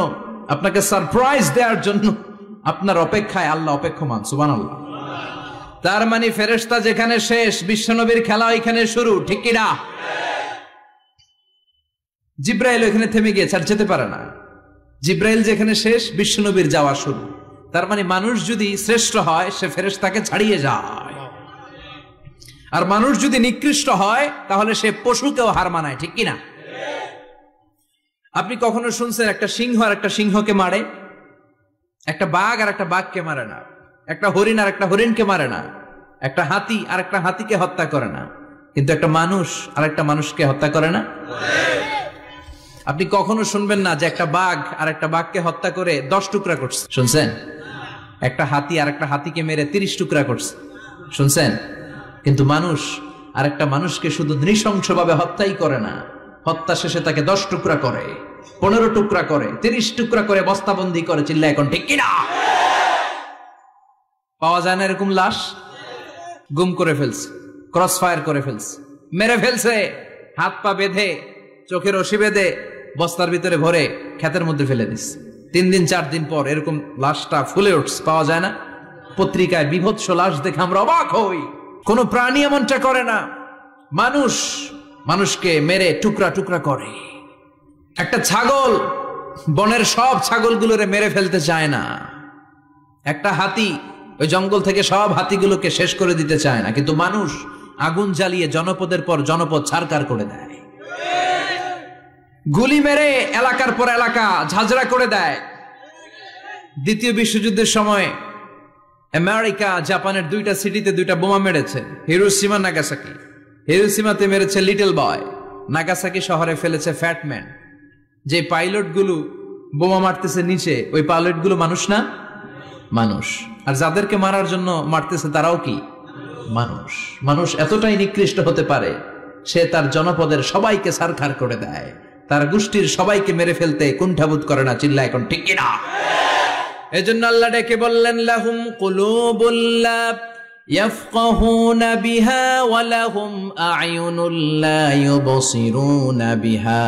আপনাকে সারপ্রাইজ দেওয়ার জন্য আপনার অপেক্ষায় আল্লাহ অপেক্ষমান। সুবহানাল্লাহ। তার মানে ফেরেশতা যেখানে শেষ, বিশ্বনবীর খেলা এখানে শুরু, ঠিক কি না? জিব্রাইল ওখানে থেমে গিয়েছে, আর যেতে পারে না। জিব্রাইল যেখানে শেষ, বিশ্বনবীর যাওয়া শুরু। তার মানে মানুষ যদি শ্রেষ্ঠ হয় সে ফেরেশতাকে ছাড়িয়ে যায়, আর মানুষ যদি নিকৃষ্ট হয় তাহলে সে পশুকেও হার মানায়, ঠিক কিনা? আপনি কখনো শুনছেন একটা সিংহ আর একটা সিংহকে মারে? একটা বাঘ আর একটা বাঘকে মারে না, একটা হরিণ আর একটা হরিণকে মারে না, একটা হাতি আর একটা হাতিকে হত্যা করে না, কিন্তু একটা মানুষ আর একটা মানুষকে হত্যা করে না? আপনি কখনো শুনবেন না যে একটা বাঘ আর একটা বাঘকে হত্যা করে 10 টুকরা করছে? শুনছেন? একটা হাতি আর একটা হাতিকে মেরে 30 টুকরা করছে? শুনছেন? কিন্তু মানুষ আর একটা মানুষকে শুধু নৃশংসভাবে হত্যাই করে না, হত্যা শেষে তাকে 10 টুকরা করে, 15 টুকরা করে, 30 টুকরা করে বস্তাবন্দি করে। চিল্লা এখন ঠিক কিনা? পাওয়া যায় না এরকম লাশ? গুম করে ফেলছে, ক্রস ফায়ার করে ফেলছে, মেরে ফেলছে, হাত পা বেঁধে, চোখের রশি বেঁধে বস্তার ভিতরে ভরে ক্ষেতের মধ্যে ফেলে দিস। 3 দিন 4 দিন পর এরকম লাশটা ফুলে উঠছে, পাওয়া যায় না। পত্রিকায় বিভৎস লাশ দেখে আমরা অবাক হই। কোন প্রাণী এমনটা করে না। মানুষ মানুষকে মেরে টুকরা টুকরা করে। একটা ছাগল বনের সব ছাগলগুলোরে মেরে ফেলতে চায় না। একটা হাতি ওই জঙ্গল থেকে সব হাতিগুলোকে শেষ করে দিতে চায় না, কিন্তু মানুষ আগুন জ্বালিয়ে জনপদের পর জনপদ ছারকার করে দেয়, গুলি মেরে এলাকার পর এলাকা ঝাঁঝরা করে দেয়। দ্বিতীয় বিশ্বযুদ্ধের সময় আমেরিকা জাপানের 2টা সিটিতে 2টা বোমা মেরেছে, হিরোশিমা নাগাসাকি। হিরোশিমাতে মেরেছে লিটল বয়, নাগাসাকি শহরে ফেলেছে ফ্যাটম্যান। যে পাইলট গুলো বোমা মারতেছে নিচে, ওই পাইলট গুলো মানুষ না? মানুষ। আর যাদেরকে মারার জন্য মারতেছে তারাও কি মানুষ। মানুষ এতটাই নিকৃষ্ট হতে পারে, সে তার জনপদের সবাইকে ছারখার করে দেয়, তার গোষ্ঠীর সবাইকে মেরে ফেলতে কুণ্ঠাবোধ করে না। চিল্লা এখন ঠিক কিনা? এজন্য আল্লাহ ডেকে বললেন, লাহুম কুলুবুল লা ইয়াফকাহুনা বিহা ওয়া লাহুম আ'য়ুনুল লা ইউবসিরুনা বিহা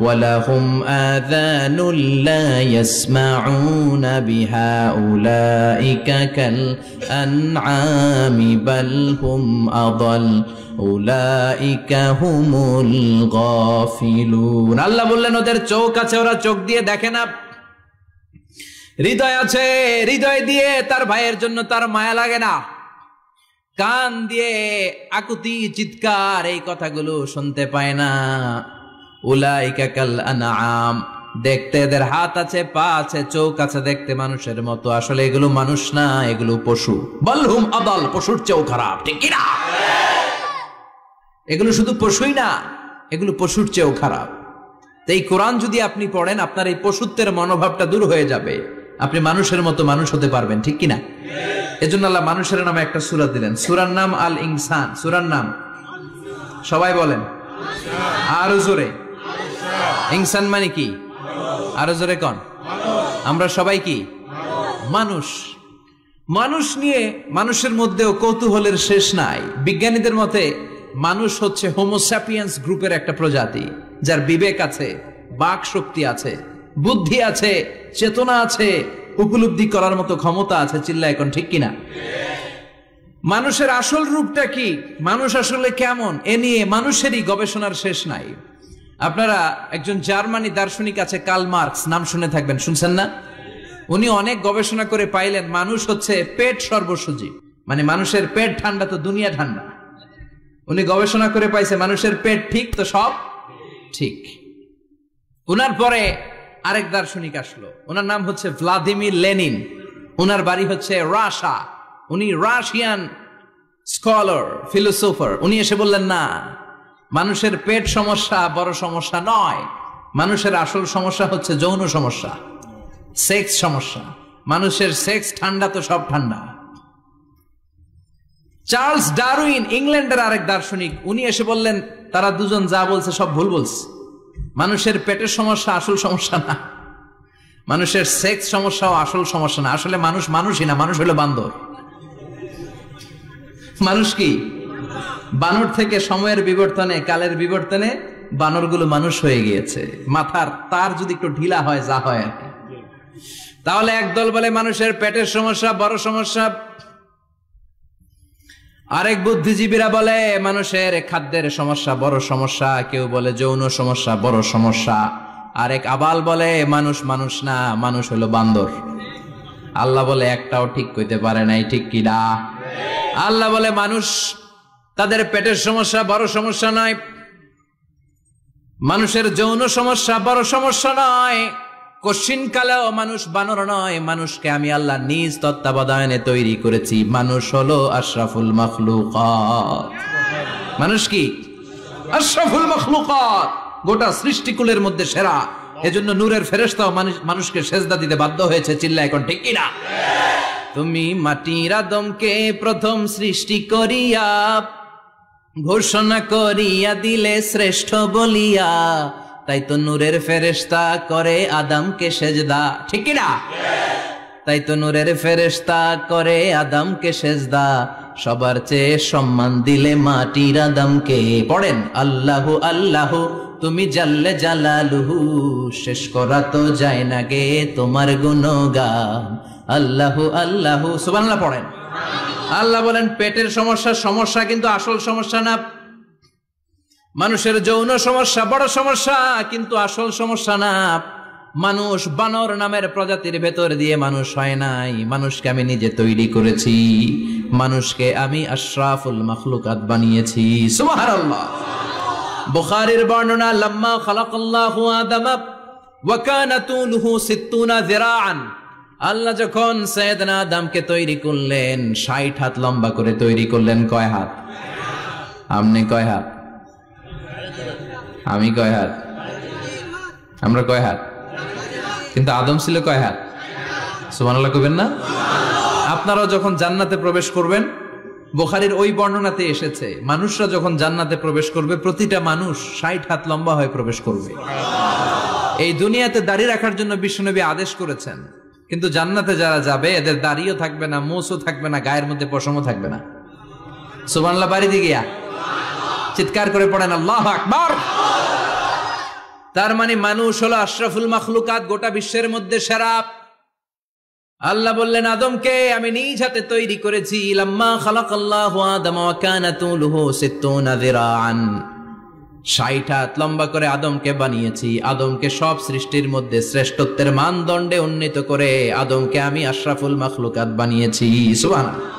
ওয়া লাহুম আযানুল লা ইয়াসমাউনা বিহা উলাইকা কাল আনআমি বাল হুম আদাল উলাইকা হুমুল গাফিলুন। আল্লাহ বললেন ওদের চোখ আছে, ওরা চোখ দিয়ে দেখে না। হৃদয় আছে, হৃদয় দিয়ে তার ভাইয়ের জন্য তার মায়া লাগে না। কান দিয়ে আকুতি চিৎকার এই কথাগুলো শুনতে পায় না। উলাইকা কাল আনআম, দেখতে এদের হাত আছে, পা আছে, চোখ আছে, দেখতে মানুষের মতো, আসলে এগুলো মানুষ না, এগুলো পশু। বালহুম আদাল, পশুর চেয়েও খারাপ, ঠিক কি না? এগুলো শুধু পশুই না, এগুলো পশুর চেয়েও খারাপ। তো এই কোরআন যদি আপনি পড়েন, আপনার এই পশুত্বের মনোভাবটা দূর হয়ে যাবে, আপনি মানুষের মতো মানুষ হতে পারবেন, ঠিক কিনা? এজন্য আল্লাহ মানুষের নামে একটা সূরা দিলেন, সূরার নাম আল ইনসান। সূরার নাম সবাই বলেন আরো জোরে। ইনসান মানে কি? আরো জোরে কোন? আমরা সবাই কি মানুষ। মানুষ নিয়ে মানুষের মধ্যেও কৌতূহলের শেষ নাই। বিজ্ঞানীদের মতে মানুষ হচ্ছে হোমোস্যাপিয়েন্স গ্রুপের একটা প্রজাতি, যার বিবেক আছে, বাক শক্তি আছে, বুদ্ধি আছে, চেতনা আছে, উপলব্ধি করার মতো ক্ষমতা আছে। চিল্লা এখন ঠিক কিনা? মানুষের আসল রূপটা কি, মানুষ আসলে কেমন, এ নিয়ে মানুষেরই গবেষণার শেষ নাই। আপনারা একজন জার্মানি দার্শনিক আছে, কার্ল মার্কস, নাম শুনে থাকবেন, শুনছেন না? উনি অনেক গবেষণা করে পাইলেন মানুষ হচ্ছে পেট সর্বসজীব, মানে মানুষের পেট ঠান্ডা তো দুনিয়া ঠান্ডা। উনি গবেষণা করে পাইছে মানুষের পেট ঠিক তো সব ঠিক। উনার পরে আরেক দার্শনিক আসলো, ওনার নাম হচ্ছে ভ্লাদিমির লেনিন। ওনার বাড়ি হচ্ছে রাশিয়া, উনি রাশিয়ান স্কলার, ফিলোসোফার। উনি এসে বললেন না, মানুষের পেট সমস্যা বড় সমস্যা নয়, মানুষের আসল সমস্যা হচ্ছে যৌন সমস্যা, সেক্স সমস্যা। মানুষের সেক্স ঠান্ডা তো সব ঠান্ডা। চার্লস ডারউইন, ইংল্যান্ডের আরেক দার্শনিক, উনি এসে বললেন তারা দুজন যা বলছে সব ভুল বলছে, মানুষের পেটের সমস্যা আসল সমস্যা না, মানুষের সেক্স সমস্যাও আসল সমস্যা না। আসলে মানুষ মানুষই না, মানুষ হলো বান্দর। মানুষ কি বানর থেকে সময়ের বিবর্তনে, কালের বিবর্তনে বানরগুলো মানুষ হয়ে গিয়েছে। মাথার তার যদি একটু ঢিলা হয়, যা হয় আর কি। তাহলে একদল বলে মানুষের পেটের সমস্যা বড় সমস্যা, আরেক বুদ্ধিজীবীরা বলে মানুষের খাদ্যের সমস্যা বড় সমস্যা, কেউ বলে যৌন সমস্যা বড় সমস্যা, আরেক আবাল বলে মানুষ মানুষ না, মানুষ হলো বান্দর। আল্লাহ বলে একটাও ঠিক কইতে পারে নাই, ঠিক কি না? আল্লাহ বলে মানুষ তাদের পেটের সমস্যা বড় সমস্যা নয়, মানুষের যৌন সমস্যা বড় সমস্যা নয়, কশিন কালেও মানুষ বানর নয়। মানুষকে আমি আল্লাহ নিজ তত্ত্বাবধানে তৈরি করেছি। মানুষ হলো আশরাফুল মাখলুকাত। মানুষ কি আশরাফুল মাখলুকাত, গোটা সৃষ্টিকুলের মধ্যে সেরা। এজন্য নূরের ফেরেশতাও মানুষকে সেজদা দিতে বাধ্য হয়েছে। চিল্লা এখন ঠিক কিনা? তুমি মাটির আদমকে প্রথম সৃষ্টি করিয়া ঘোষণা করিয়া দিলে শ্রেষ্ঠ বলিয়া, তাই তো নূরের ফেরেশতা করে আদমকে সেজদা, ঠিক কি না? তাই তো নূরের ফেরেশতা করে আদমকে সেজদা, সবার চেয়ে সম্মান দিলে মাটির আদমকে। পড়েন আল্লাহু আল্লাহু তুমি জাল্লে জালালুহু, শেষ করা তো যায় না গে তোমার গুণগান। আল্লাহু আল্লাহু সুবহানাল্লাহ পড়েন। আল্লাহ বলেন পেটের সমস্যা সমস্যা, কিন্তু আসল সমস্যা না। মানুষের যৌন সমস্যা বড় সমস্যা, কিন্তু আসল সমস্যা না। মানুষ বানর নামের প্রজাতির ভেতর দিয়ে মানুষ হয় নাই, মানুষকে আমি নিজে তৈরি করেছি, মানুষকে আমি আশরাফুল মাখলুকাত বানিয়েছি। সুবহানাল্লাহ। বুখারীর বর্ণনা, লাম্মা খালাকাল্লাহু আদামা ওয়া কানা তুলুহু 60 যিরাআন, আল্লাহ যখন সাইয়েদনা আদমকে তৈরি করলেন 60 হাত লম্বা করে তৈরি করলেন। কয় হাত? আপনি কয় হাত? আমি কয় হাত? আমরা কয় হাত? কিন্তু আদম ছিল কয় হাত? সুবহানাল্লাহ কইবেন না? আপনারা যখন জান্নাতে প্রবেশ করবেন, বুখারীর ওই বর্ণনাতে এসেছে, মানুষরা যখন জান্নাতে প্রবেশ করবে প্রতিটা মানুষ 60 হাত লম্বা হয়ে প্রবেশ করবে। এই দুনিয়াতে দাড়ি রাখার জন্য বিশ্বনবী আদেশ করেছেন, কিন্তু জান্নাতে যারা যাবে এদের দাড়িও থাকবে না, মোছও থাকবে না, গায়ের মধ্যে পশমও থাকবে না। সুবহানাল্লাহ বাড়িতে গিয়া চিৎকার করে পড়েন আল্লাহু আকবার। তার মানে মানুষ হলো আশরাফুল মাখলুকাত, গোটা বিশ্বের মধ্যে সেরা। আল্লাহ বললেন আদমকে আমি নিজ হাতে তৈরি করেছি। লাম্মা খালাকাল্লাহু আদম ওয়া কানা তুলুহু 60 যিরাআন, 60 হাত লম্বা করে আদমকে বানিয়েছি। আদমকে সব সৃষ্টির মধ্যে শ্রেষ্ঠত্বের মানদণ্ডে উন্নীত করে আদমকে আমি আশরাফুল মাখলুকাত বানিয়েছি। সুবহানাল্লাহ।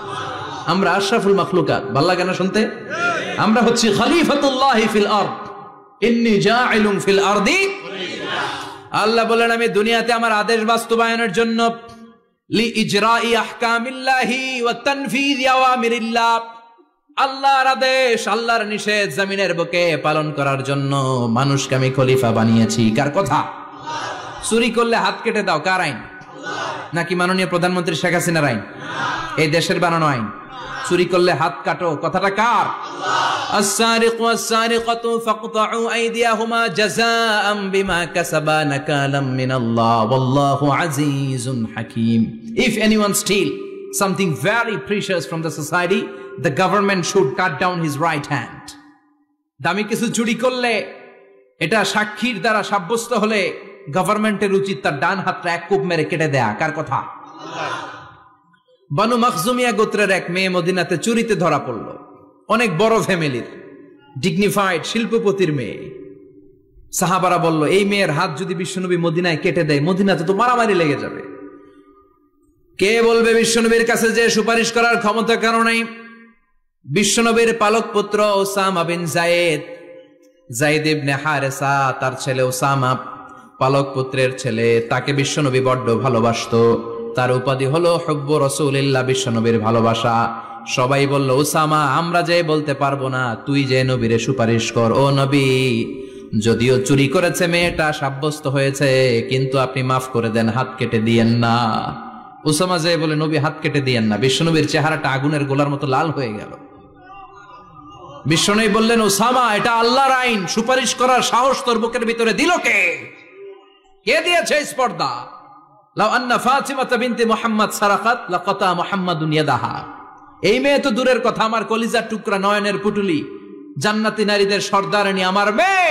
আমরা আশরাফুল মাখলুকাত, ভালো লাগে না শুনতে? আমরা হচ্ছি খলিফাতুল্লাহি ফিল আরদ, ইন্নী জাইলুন ফিল আরদি। আল্লাহ বলেন আমি দুনিয়াতে আমার আদেশ বাস্তবায়নের জন্য, লি ইজরাই আহকামিল্লাহি ওয়া তানফীযি আওয়ামিরিল্লাহ, আল্লাহর আদেশ আল্লাহর নিষেধ জমিনের বুকে পালন করার জন্য মানুষকে আমি খলিফা বানিয়েছি। কার কথা? চুরি করলে হাত কেটে দাও, কার আইন? নাকি মাননীয় প্রধানমন্ত্রী শেখ হাসিনার আইন? এই দেশের বানানো আইন। চুরি করলে হাত কাটো, কথাটা কার? আস-সারিকু ওয়াস-সারিকাতু ফাকতাউ আইদিয়াহুমা জাযাআম বিমা কাসাবা নাকালাম মিনাল্লাহ ওয়াল্লাহু আজিজুন হাকীম। If anyone steal something very precious from the society, the government should cut down his right hand. দামি কিছু চুরি করলে, এটা সাক্ষীর দ্বারা সাব্যস্ত হলে গভর্নমেন্টের উচিত তার ডান হাতটা এক কোপ মেরে কেটে দেয়া। কার কথা? বানু মাখজুমিয়া গোত্রের এক মেয়ে মদিনাতে চুরিতে ধরা পড়ল। অনেক বড় ফ্যামিলির, ডিগনিফাইড শিল্পপতির মেয়ে। সাহাবারা বলল এই মেয়ের হাত যদি বিশ্বনবী মদিনায় কেটে দেয়, মদিনাতে তো মারামারি লেগে যাবে। কে বলবে বিশ্বনবীর কাছে যে সুপারিশ করার ক্ষমতা কারো নাই? বিশ্বনবীর পালক পুত্র ওসামা বিন যায়েদ, যায়েদ ইবনে হারেসা, তার ছেলে ওসামা পালক পুত্রের ছেলে, তাকে বিশ্বনবী বড্ড ভালোবাসতো। তার উপাধি হলো হুব্বু রাসূলিল্লাহ, বিশ্বনবীর ভালোবাসা। সবাই বলল ওসামা আমরা যে বলতে পারবো না, তুই যে নবীরে সুপারিশ কর। ও নবী, যদিও চুরি করেছে মেয়েটা, সাব্যস্ত হয়েছে, কিন্তু আপনি মাফ করে দেন, হাত কেটে দিয়েন না। ওসামা যে বলে নবী হাত কেটে দিয়েন না। বিশ্বনবীর চেহারাটা আগুনের গোলার মতো লাল হয়ে গেল। বিশ্বনবী বললেন ওসামা এটা আল্লাহর আইন, সুপারিশ করার সাহস তোর বুকের ভিতরে দিল কে? কে দিয়েছে স্পর্ধা? লাউ আন্না ফাতিমাতা বিনতে মুহাম্মদ সারাকাত লাকাতা মুহাম্মাদুন ইয়াদাহা। এই মেয়ে তো দূরের কথা, আমার কলিজার টুকরা, নয়নের পুটুলি, জান্নাতি নারীদের সর্দারানী আমার মেয়ে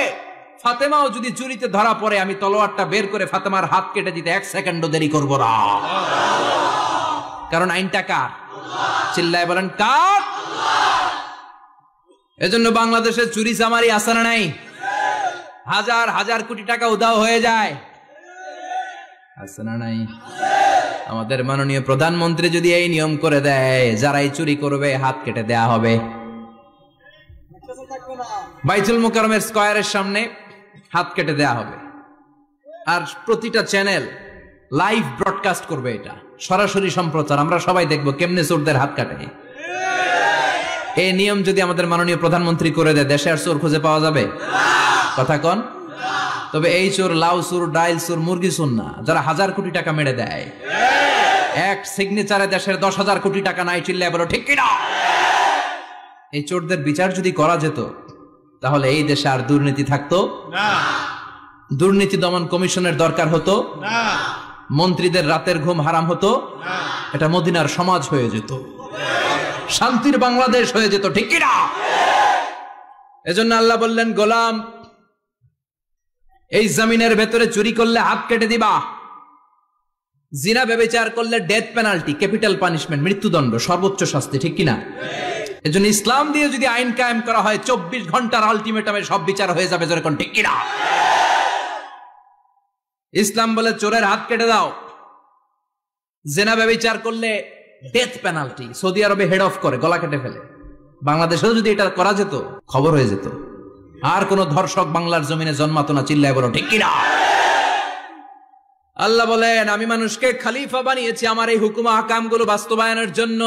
ফাতেমাও যদি চুরিতে ধরা পড়ে, আমি তলোয়ারটা বের করে ফাতেমার হাত কেটে দিতে 1 সেকেন্ডও দেরি করব না। কারণ আইনটা কার? চিল্লায় বলেন কার? এজন্য বাংলাদেশের চুরি চামারি আসার নাই, হাজার হাজার কোটি টাকা উধাও হয়ে যায়, আছে না নাই? আমাদের মাননীয় প্রধানমন্ত্রী যদি এই নিয়ম করে দেয়, যারাই চুরি করবে হাত কেটে দেয়া হবে। বাইতুল মুকাররমের স্কয়ারের সামনে হাত কেটে দেয়া হবে। আর প্রতিটা চ্যানেল লাইভ ব্রডকাস্ট করবে, এটা সরাসরি সম্প্রচার, আমরা সবাই দেখবো কেমনে চোরদের হাত কাটে। এই নিয়ম যদি আমাদের মাননীয় প্রধানমন্ত্রী করে দেয়, দেশে আর চোর খুঁজে পাওয়া যাবে? কথা কন। তবে এই চোর লাউ চোর, ডাইল চোর, মুরগি চোর না, যারা হাজার কোটি টাকা মেরে দেয়। এক সিগনেচারে দেশের 10,000 কোটি টাকা নাই, চিল্লায় বলো ঠিক কিনা? এই চোরদের বিচার যদি করা যেত, তাহলে এই দেশে আর দুর্নীতি থাকতো না। দুর্নীতি দমন কমিশনের দরকার হতো না। মন্ত্রীদের রাতের ঘুম হারাম হতো না। এটা মদিনার সমাজ হয়ে যেত, শান্তির বাংলাদেশ হয়ে যেত, ঠিক কিনা? এজন্য আল্লাহ বললেন গোলাম, এই জমিনের ভেতরে চুরি করলে হাত কেটে দিবা, জিনা ব্যভিচার করলে ডেথ পেনাল্টি, ক্যাপিটাল পানিশমেন্ট, মৃত্যুদণ্ড, সর্বোচ্চ শাস্তি, ঠিক কিনা? এজন্য ইসলাম দিয়ে যদি আইন কায়েম করা হয়, 24 ঘন্টার আলটিমেটামে সব বিচার হয়ে যাবে, যেরকম, ঠিক কিনা? ইসলাম বলে চোরের হাত কেটে দাও, জেনা ব্যভিচার করলে ডেথ পেনাল্টি। সৌদি আরবে হেড অফ করে, গলা কেটে ফেলে। বাংলাদেশেও যদি এটা করা যেত, খবর হয়ে যেত, আর কোন ধর্ষক বাংলার জমিনে জন্মাতো না। চিল্লায় বলো ঠিক কিনা? আল্লাহ বলেন, আমি মানুষকে খলিফা বানিয়েছি আমার এই হুকুম আহকামগুলো বাস্তবায়নের জন্য।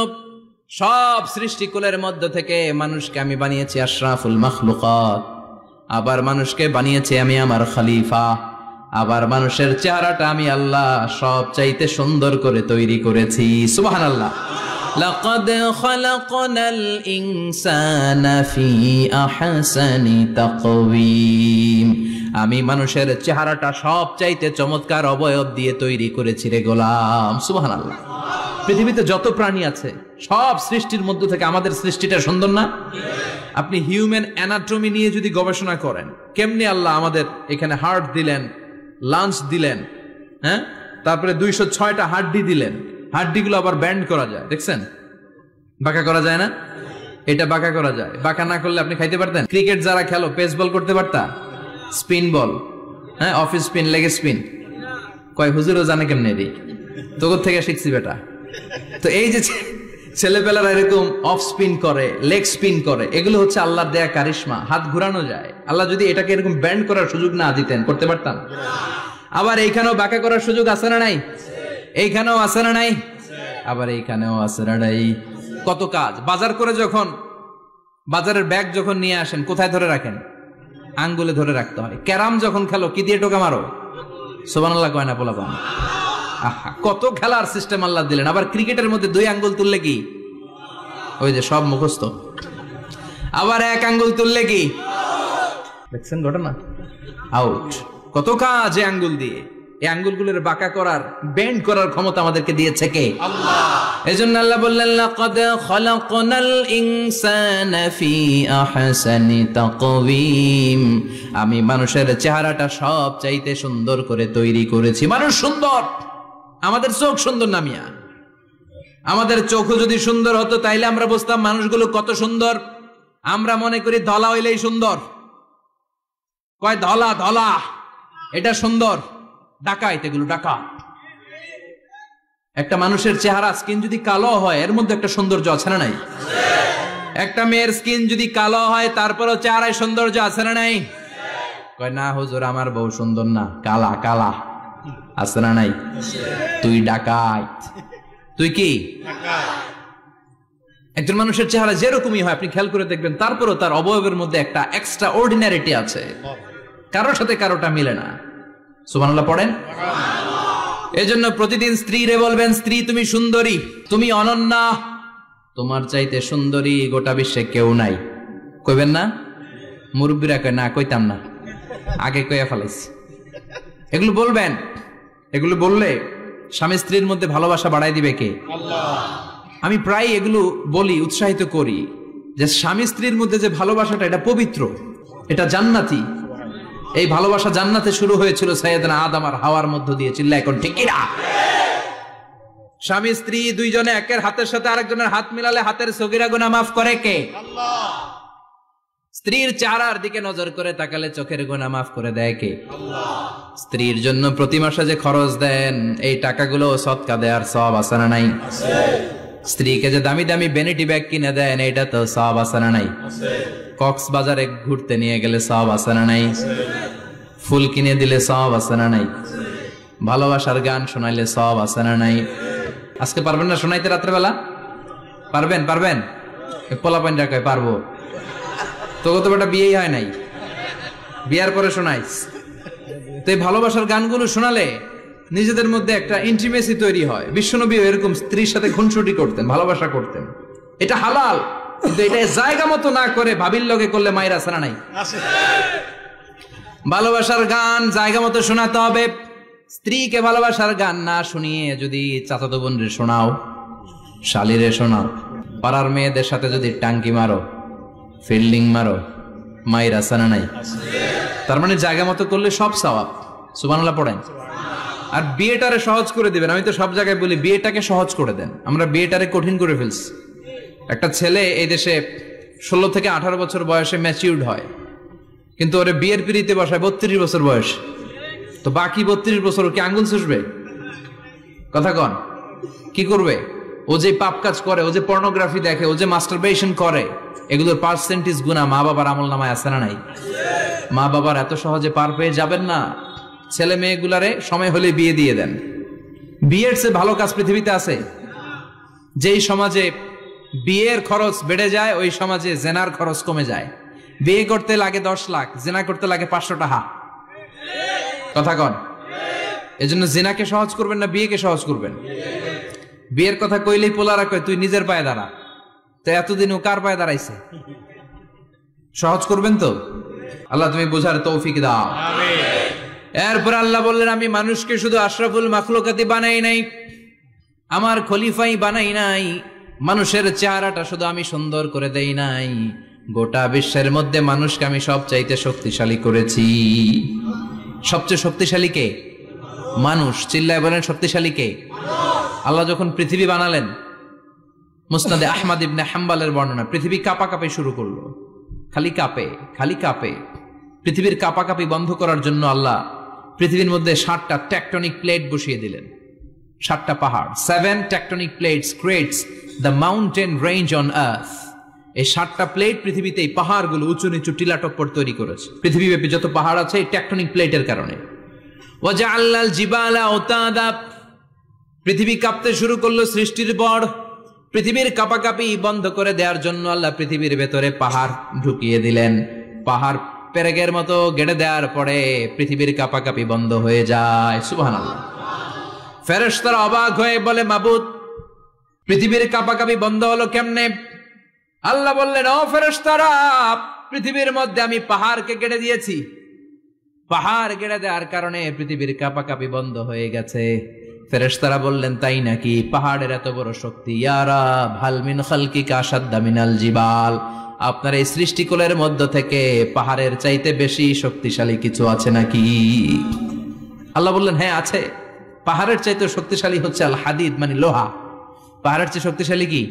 সব সৃষ্টিকুলের মধ্য থেকে মানুষকে আমি বানিয়েছি আশরাফুল মাখলুকাত। আবার মানুষকে বানিয়েছি আমি আমার খলিফা। আবার মানুষের চেহারাটা আমি আল্লাহ সব চাইতে সুন্দর করে তৈরি করেছি। সুবহানাল্লাহ। লাকাদ খালাকনাল ইনসানা ফি আহসানি তাকওয়িম। আমি মানুষের চেহারাটা সব চাইতে চমৎকার অবয়ব দিয়ে তৈরি করেছি রে গোলাম। সুবহানাল্লাহ। পৃথিবীতে যত প্রাণী আছে সব সৃষ্টির মধ্য থেকে আমাদের সৃষ্টিটা সুন্দর না? আপনি হিউম্যান অ্যানাটমি নিয়ে যদি গবেষণা করেন, কেমনি আল্লাহ আমাদের এখানে হার্ট দিলেন, লাঞ্চ দিলেন, হ্যাঁ, তারপরে 206টা হাড্ডি দিলেন। হাড্ডিগুলো আবার ব্যান্ড করা যায়, দেখছেন? বাঁকা করা যায় না? এটা বাঁকা করা যায়। বাঁকা না করলে আপনি খাইতে পারতেন? ক্রিকেট যারা খেলো, পেস বল করতে পারতা? স্পিন বল, হ্যাঁ, অফিস স্পিন, লেগ স্পিন, কয় হুজুরও জানে কেমনে রে, তোর থেকে শিখছি বেটা। তো এই যে ছেলেপেলারা এরকম অফ স্পিন করে, লেগ স্পিন করে, এগুলো হচ্ছে আল্লাহর দেয়া কারিশমা। হাত ঘুরানো যায়। আল্লাহ যদি এটাকে এরকম ব্যান্ড করার সুযোগ না দিতেন, করতে পারতাম? আবার এইখানেও বাঁকা করার সুযোগ আছে না নাই? এইখানেও আছে না নাই? আবার এইখানেও আছে না নাই? কত কাজ। বাজার করে যখন বাজারের ব্যাগ যখন নিয়ে আসেন, কোথায় ধরে রাখেন? আঙ্গুলে ধরে রাখতে হয়। ক্যারাম যখন খেলো, কি দিয়ে টোকা মারো? সুবহানাল্লাহ কয় না পোলাপান? আহা, কত খেলার সিস্টেম আল্লাহ দিলেন। আবার ক্রিকেটের মধ্যে 2 আঙ্গুল তুললে কি? ওই যে সব মুখস্থ। আবার 1 আঙ্গুল তুললে কি? দেখছেন ঘটনা? আউট। কত কাজ এই আঙ্গুল দিয়ে। এই আঙ্গুলগুলোর বাঁকা করার, বেন্ড করার ক্ষমতা আমাদেরকে দিয়েছে কে? আল্লাহ। এজন্য আল্লাহ বললেন, লাকাদ খালাকনাল ইনসানা ফি আহসানি তাকওয়িম। আমি মানুষের চেহারাটা সব চাইতে সুন্দর করে তৈরি করেছি। মানুষ সুন্দর, আমাদের চোখ সুন্দর না মিয়া? আমাদের চোখও যদি সুন্দর হতো তাইলে আমরা বুঝতাম মানুষগুলো কত সুন্দর। আমরা মনে করি ধলা হইলেই সুন্দর। কয় ধলা ধলা, এটা সুন্দর। ডাকাইত, এগুলো ডাকাত। একটা মানুষের চেহারা স্কিন যদি কালো হয়, এর মধ্যে একটা সৌন্দর্য আছে না নাই? একটা মেয়ের স্কিন যদি কালো হয়, তারপরও চেহারায় সৌন্দর্য আছে না নাই? কয় না হুজুর, আমার বউ সুন্দর না, কালা কালা। আছে না নাই? তুই ডাকাইত। তুই কি? একজন মানুষের চেহারা যেরকমই হয় আপনি খেয়াল করে দেখবেন, তারপরও তার অবয়বের মধ্যে একটা এক্সট্রা অর্ডিনারিটি আছে, কারোর সাথে কারোটা মিলে না। সুবহানাল্লাহ পড়েন। এজন্য প্রতিদিন স্ত্রীরে বলবেন, স্ত্রী তুমি সুন্দরী, তুমি অনন্যা, তোমার চাইতে সুন্দরী গোটা বিশ্বে কেউ নাই। কইবেন না? মুরব্বীরা কয় না, কইতাম না, আগে কইয়া ফেলাইছি। এগুলো বলবেন। এগুলো বললে স্বামী স্ত্রীর মধ্যে ভালোবাসা বাড়াই দিবে কে? আল্লাহ। আমি প্রায় এগুলো বলি, উৎসাহিত করি যে স্বামী স্ত্রীর মধ্যে যে ভালোবাসাটা, এটা পবিত্র, এটা জান্নাতি। এই ভালোবাসা জান্নাতে শুরু হয়েছিল সাইয়েদনা আদম আর হাওয়ার মধ্য দিয়ে। চিল্লা এখন ঠিক কিনা? স্বামী স্ত্রী দুইজনে একের হাতের সাথে আরেকজনের হাত মিলালে হাতের সগীরা গুনাহ মাফ করে কে? আল্লাহ। স্ত্রীর চেহারার দিকে নজর করে তাকালে চোখের গুনাহ মাফ করে দেয় কে? আল্লাহ। স্ত্রীর জন্য প্রতি মাসে যে খরচ দেন, এই টাকাগুলো সদকা দেওয়ার সওয়াব আছে না নাই? আছে। স্ত্রীকে যে দামি দামি ভ্যানিটি ব্যাগ কিনে দেন, এটা তো সওয়াব আছে না নাই? আছে। কক্সবাজারে ঘুরতে নিয়ে গেলে সওয়াব আছে না নাই? আছে। ফুল কিনে দিলে সওয়াব আছে না নাই? আছে। ভালোবাসার গান শোনাইলে সওয়াব আছে না নাই? আজকে পারবেন না শোনাইতে রাত্রেবেলা? পারবেন? পারবেন? পোলাপাইন ডাকায় পারবো। তোকে তো বেটা বিয়েই হয় নাই, বিয়ার পরে শোনাইস। তো এই ভালোবাসার গানগুলো শোনালে নিজেদের মধ্যে একটা ইন্টিমেসি তৈরি হয়। বিশ্বনবী এরকম স্ত্রীর সাথে খুনসুটি করতেন, ভালোবাসা করতেন। এটা হালাল, কিন্তু এটা জায়গা মতো না করে ভাবির লগে করলে মায়ের আছে না নাই? ভালোবাসার গান জায়গা মতো শোনাতে হবে। স্ত্রীকে ভালোবাসার গান না শুনিয়ে যদি চাচাতো বোনরে শোনাও, শালিরে শোনাও, পাড়ার মেয়েদের সাথে যদি টাঙ্কি মারো, ফিল্ডিং মারো, মায়ের আছে না নাই? তার মানে জায়গা মতো করলে সব সওয়াব। সুবহানাল্লাহ পড়েন। আর বিয়েটারে সহজ করে দিবেন। আমি তো সব জায়গায় বলি বিয়েটাকে সহজ করে দেন। আমরা বিয়েটারে কঠিন করে ফেলছি। একটা ছেলে এই দেশে 16 থেকে 18 বছর বয়সে ম্যাচিউরড হয়, কিন্তু ওরে বিয়ের পিড়িতে বসায় 32 বছর বয়স। তো বাকি 32 বছর কি আঙ্গুল চুষবে? কথা কন, কি করবে? ও যে পাপ কাজ করে, ও যে পর্নোগ্রাফি দেখে, ও যে মাস্টারবেশন করে, এগুলোর পার্সেন্টেজ গুণা মা বাবার আমল নামায় আছে না নাই? মা বাবার এত সহজে পার পেয়ে যাবেন না। ছেলে মেয়েগুলারে সময় হলে বিয়ে দিয়ে দেন। বিয়ের চেয়ে ভালো কাজ পৃথিবীতে আছে? যেই সমাজে বিয়ের খরচ বেড়ে যায়, ওই সমাজে জেনার খরচ কমে যায়। বিয়ে করতে লাগে 10 লাখ, জেনা করতে লাগে 500 টাকা। কথা কন। এজন্য জেনাকে সহজ করবেন না বিয়েকে সহজ করবেন? বিয়ের কথা কইলেই পোলারা কয় তুই নিজের পায়ে দাঁড়া। তো এতদিন ও কার পায়ে দাঁড়াইছে? সহজ করবেন তো? আল্লাহ তুমি বোঝার তৌফিক দাও। এরপর আল্লাহ বললেন, আমি মানুষকে শুধু আশরাফুল মাখলুকাতি বানাই নাই, আমার খলিফাই বানাই নাই। মানুষের চেহারাটা শুধু আমি সুন্দর করে দেই নাই, গোটা বিশ্বের মধ্যে মানুষকে আমি সবচাইতে শক্তিশালী করেছি। সবচেয়ে শক্তিশালী কে? মানুষ। চিল্লায় বলেন শক্তিশালী কে? আল্লাহ যখন পৃথিবী বানালেন, মুসনাদে আহমদ ইবনে হাম্বলের বর্ণনা, পৃথিবী কাঁপাকাঁপি শুরু করলো। খালি কাঁপে, খালি কাঁপে। পৃথিবীর কাঁপাকাঁপি বন্ধ করার জন্য আল্লাহ পৃথিবীর মধ্যে 7টা টেকটনিক প্লেট বসিয়ে দিলেন। 7টা পাহাড়। 7 tectonic plates creates the mountain range on earth. এই 7টা প্লেট পৃথিবীতে এই পাহাড়গুলো উঁচু নিচু টিলা টপ্পর তৈরি করেছে। পৃথিবীব্যাপী যত পাহাড় আছে এই টেকটনিক প্লেটের কারণে। ওয়াজআলনাল জিবালা আওতাদা, পৃথিবী কাঁপতে শুরু করলো সৃষ্টির পর। পৃথিবীর কাঁপাকাঁপি বন্ধ করে দেওয়ার জন্য আল্লাহ পৃথিবীর ভেতরে পাহাড় ঢুকিয়ে দিলেন। পাহাড় পেরেকের মতো গেড়ে দেওয়ার পরে পৃথিবীর কাঁপাকাঁপি বন্ধ হয়ে যায়। সুবহানাল্লাহ। ফেরেশতারা অবাক হয়ে বলে, মাবুদ, পৃথিবীর কাঁপাকাঁপি বন্ধ হলো কেমনে? আল্লাহ বললেন, ও ফেরেশতারা, পৃথিবীর মধ্যে আমি পাহাড়কে গেড়ে দিয়েছি। পাহাড় গেড়ে দেওয়ার কারণে পৃথিবীর কাঁপাকাঁপি বন্ধ হয়ে গেছে। ফেরেশতারা বললেন, তাই নাকি? পাহাড়ের এত বড় শক্তি। ইয়া রাব, হাল মিন খালকিকা আশাদ্দা মিনাল জিবাল, আপনার এই সৃষ্টিকুলের মধ্য থেকে পাহাড়ের চাইতে বেশি শক্তিশালী কিছু আছে নাকি? আল্লাহ বললেন, হ্যাঁ আছে। পাহাড়ের চাইতে শক্তিশালী হচ্ছে আল হাদিদ, মানে লোহা। পাহাড়ের চেয়ে শক্তিশালী কি?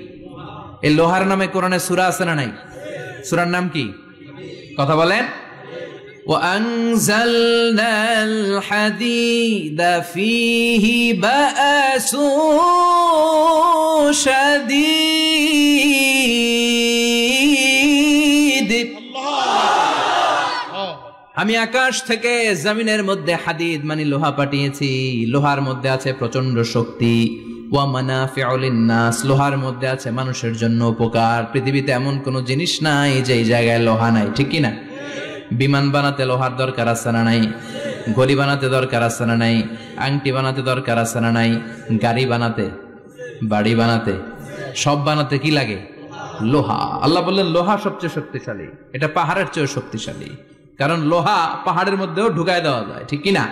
এই লোহার নামে কোরআনে সূরা আছে না নাই? সূরার নাম কি? কথা বলেন। وأنزلنا الحديد فيه بأس شديد। আমি আকাশ থেকে জমিনের মধ্যে হাদিদ মানে লোহা পাঠিয়েছি। লোহার মধ্যে আছে প্রচন্ড শক্তি। ওয়া মানাফিউ লিন-নাস, লোহার মধ্যে আছে মানুষের জন্য উপকার। পৃথিবীতে এমন কোন জিনিস নাই যে এই জায়গায় লোহা নাই, ঠিক কি না? বিমান বানাতে লোহার দরকার আছে না নাই? ঘড়ি বানাতে দরকার আছে না নাই? আংটি বানাতে দরকার আছে না নাই? গাড়ি বানাতে, বাড়ি বানাতে, সব বানাতে কি লাগে? লোহা। আল্লাহ বললেন লোহা সবচেয়ে শক্তিশালী। এটা পাহাড়ের চেয়ে শক্তিশালী, কারণ লোহা পাহাড়ের মধ্যেও ঢুকায় দেওয়া যায়, ঠিক কি না?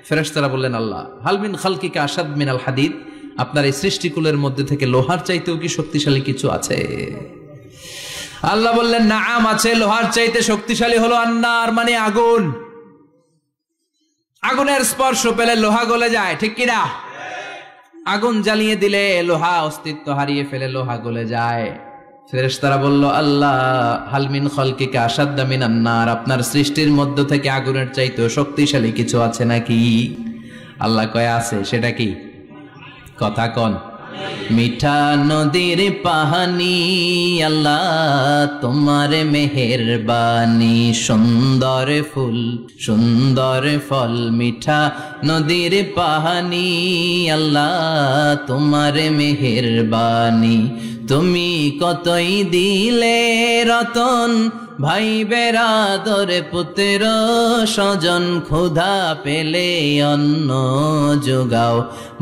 ফেরেশতারা বললেন, আল্লাহ, হাল মিন খালকিকা আশাদ মিনাল হাদিদ, আপনার এই সৃষ্টিকুলের মধ্যে থেকে লোহার চাইতেও কি শক্তিশালী কিছু আছে? আল্লাহ বললেন, নাআম আছে। লোহার চাইতে শক্তিশালী হলো আন্নার, মানে আগুন। আগুনের স্পর্শ পেলে লোহা গলে যায়, ঠিক কিনা? আগুন জ্বালিয়ে দিলে লোহা অস্তিত্ব হারিয়ে ফেলে, লোহা গলে যায়। ফেরেশতারা বলল, আল্লাহ, হাল মিন খালকিকা আশাদ্দা মিনান নার, আপনার সৃষ্টির মধ্য থেকে আগুনের চাইতেও শক্তিশালী কিছু আছে নাকি? আল্লাহ কয় আছে। সেটা কি? কথা কন। মিঠা নদীর পাহানি, আল্লাহ তোমার মেহেরবানি, সুন্দর ফুল সুন্দর ফল, মিঠা নদীর পাহানি, আল্লাহ তোমার মেহেরবানি। তুমি কতই দিলে রতন, ভাই বেরাদর পুত্র স্বজন, ক্ষুধা পেলে অন্ন যোগাও,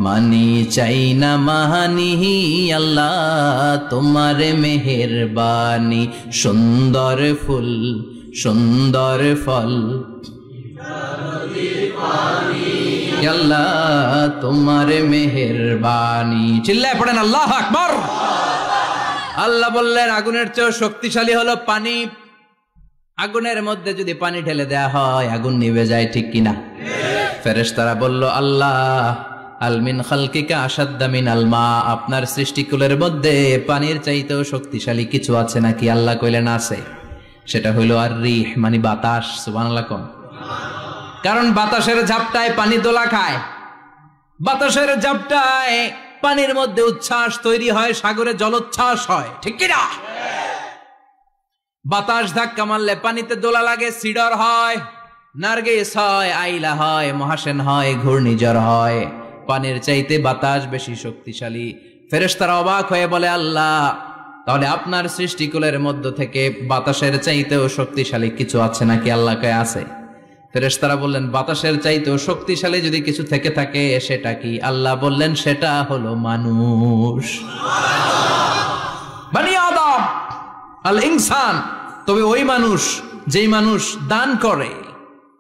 মানি চাই না মাহানি, আল্লাহ তোমার মেহেরবানি। সুন্দর ফুল সুন্দর ফল, আল্লাহ তোমার মেহেরবানি। চিল্লায় পড়েন আল্লাহু আকবার। আল্লাহ বললেন, আগুনের চেয়ে শক্তিশালী হলো পানি। আগুনের মধ্যে যদি পানি ঢেলে দেয়া হয় আগুন নিভে যায়, ঠিক কিনা? ফেরেশতারা বলল, আল্লাহ, আল মিন খালকিকা আশাদ্দা মিনাল মা, আপনার সৃষ্টিকুলের মধ্যে পানির চাইতেও শক্তিশালী কিছু আছে নাকি? আল্লাহ কইলেন আছে। সেটা হইল আর রিহ, মানে বাতাস। সুবহানাল্লাহ কোন। কারণ বাতাসের ঝাপটায় পানি দোলা খায়, বাতাসের ঝাপটায় পানির মধ্যে উচ্ছ্বাস তৈরি হয়, সাগরে জলোচ্ছ্বাস হয়, ঠিক কিনা? বাতাস ধাক্কা মারলে পানিতে দোলা লাগে, সিডর হয়, নার্গিস হয়, আইলা হয়, মহাসেন হয়, ঘূর্ণিঝড় হয়। পানির চাইতে বাতাস বেশি শক্তিশালী। ফেরেশতারা অবাক হয়ে বলে, আল্লাহ, তাহলে আপনার সৃষ্টিকুলের মধ্য থেকে বাতাসের চাইতেও শক্তিশালী কিছু আছে নাকি? আল্লাহ কয় আছে। ফেরেশতারা বললেন, বাতাসের চাইতেও শক্তিশালী যদি কিছু থেকে থাকে সেটা কি? আল্লাহ বললেন, সেটা হলো মানুষ, বনি আদম, আল ইনসান। তবে ওই মানুষ যেই মানুষ দান করে,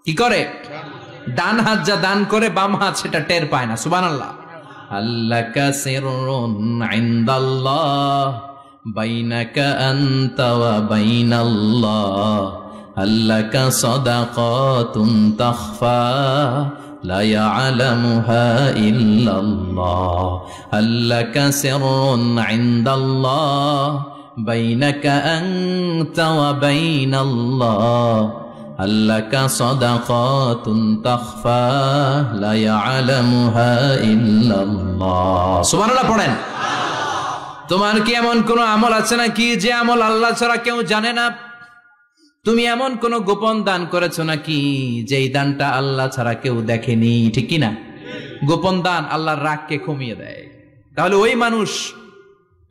কি করে? ডান হাত যা দান করে, বাম হাত সেটা টের পায় না। সুবহানাল্লাহ। আল্লাকা সিররুন ইনদাল্লাহ বাইনাকা আনতা ওয়া বাইনাল্লাহ, আল্লাকা সাদাকাতুন তাখফা লা ইয়ালামুহা ইল্লাল্লাহ, আল্লাকা সিররুন ইনদাল্লাহ বাইনাকা আনতা ওয়া বাইনাল্লাহ, আল্লাকা সাদাকাতুন তাখফা লা ইয়ালামুহা ইল্লাল্লাহ। সুবহানাল্লাহ পড়েন। তোমার কি এমন কোন আমল আছে নাকি যে আমল আল্লাহ ছাড়া কেউ জানে না? তুমি এমন কোন গোপন দান করেছো নাকি যেই দানটা আল্লাহ ছাড়া কেউ দেখেনি, ঠিক কি না? গোপন দান আল্লাহর রাগকে কমিয়ে দেয়। তাহলে ওই মানুষ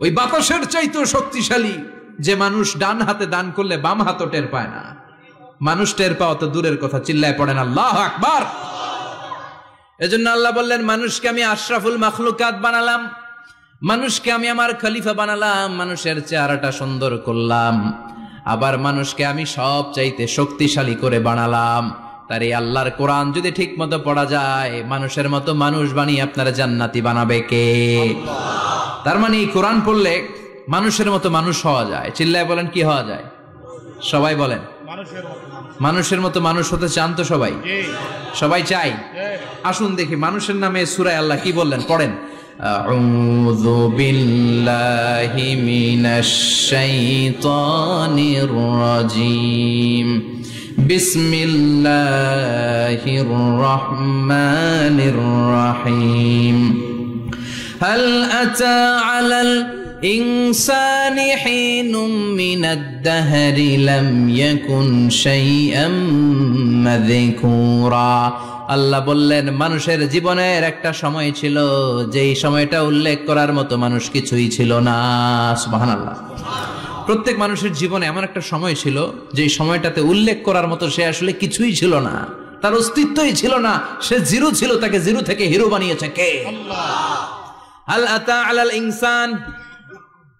ওই বাতাসের চাইতেও শক্তিশালী, যে মানুষ ডান হাতে দান করলে বাম হাতও টের পায় না। মানুষ টের পাওয়া তো দূরের কথা, চিল্লায় পড়েন আল্লাহু আকবার। এজন্য আল্লাহ বললেন, মানুষকে আমি আশরাফুল মাখলুকাত বানালাম, মানুষকে আমি আমার খলিফা বানালাম, মানুষের চেহারাটা সুন্দর করলাম, আবার মানুষকে আমি সব চাইতে শক্তিশালী করে বানালাম। তার এই আল্লাহর কোরআন যদি ঠিক মতো পড়া যায়, মানুষের মতো মানুষ বানিয়ে আপনারা জান্নাতি বানাবে কে? তার মানে এই কোরআন পড়লে মানুষের মতো মানুষ হওয়া যায়। চিল্লায় বলেন, কি হওয়া যায়? সবাই বলেন, মানুষের মতো মানুষ হতে চান তো সবাই? সবাই চাই। আসুন দেখি মানুষের নামে সূরায় আল্লাহ কি বললেন, পড়েন। আউযু বিল্লাহি মিনাশ শাইতানির রাজীম, বিসমিল্লাহির রহমানির রহিম। হাল আতা আলাল الإنسان حين من الدهر لم يكن شيئا مذكورا। আল্লাহ বললেন, মানুষের জীবনের একটা সময় ছিল যেই সময়টা উল্লেখ করার মতো মানুষ কিছুই ছিল না। সুবহানাল্লাহ। প্রত্যেক মানুষের জীবনে এমন একটা সময় ছিল যেই সময়টাতে উল্লেখ করার মতো সে আসলে কিছুই ছিল না, তার অস্তিত্বই ছিল না, সে জিরো ছিল, তাকে জিরো থেকে হিরো বানিয়েছে কে? আল্লাহ। হাল আতা আলাল ইনসান,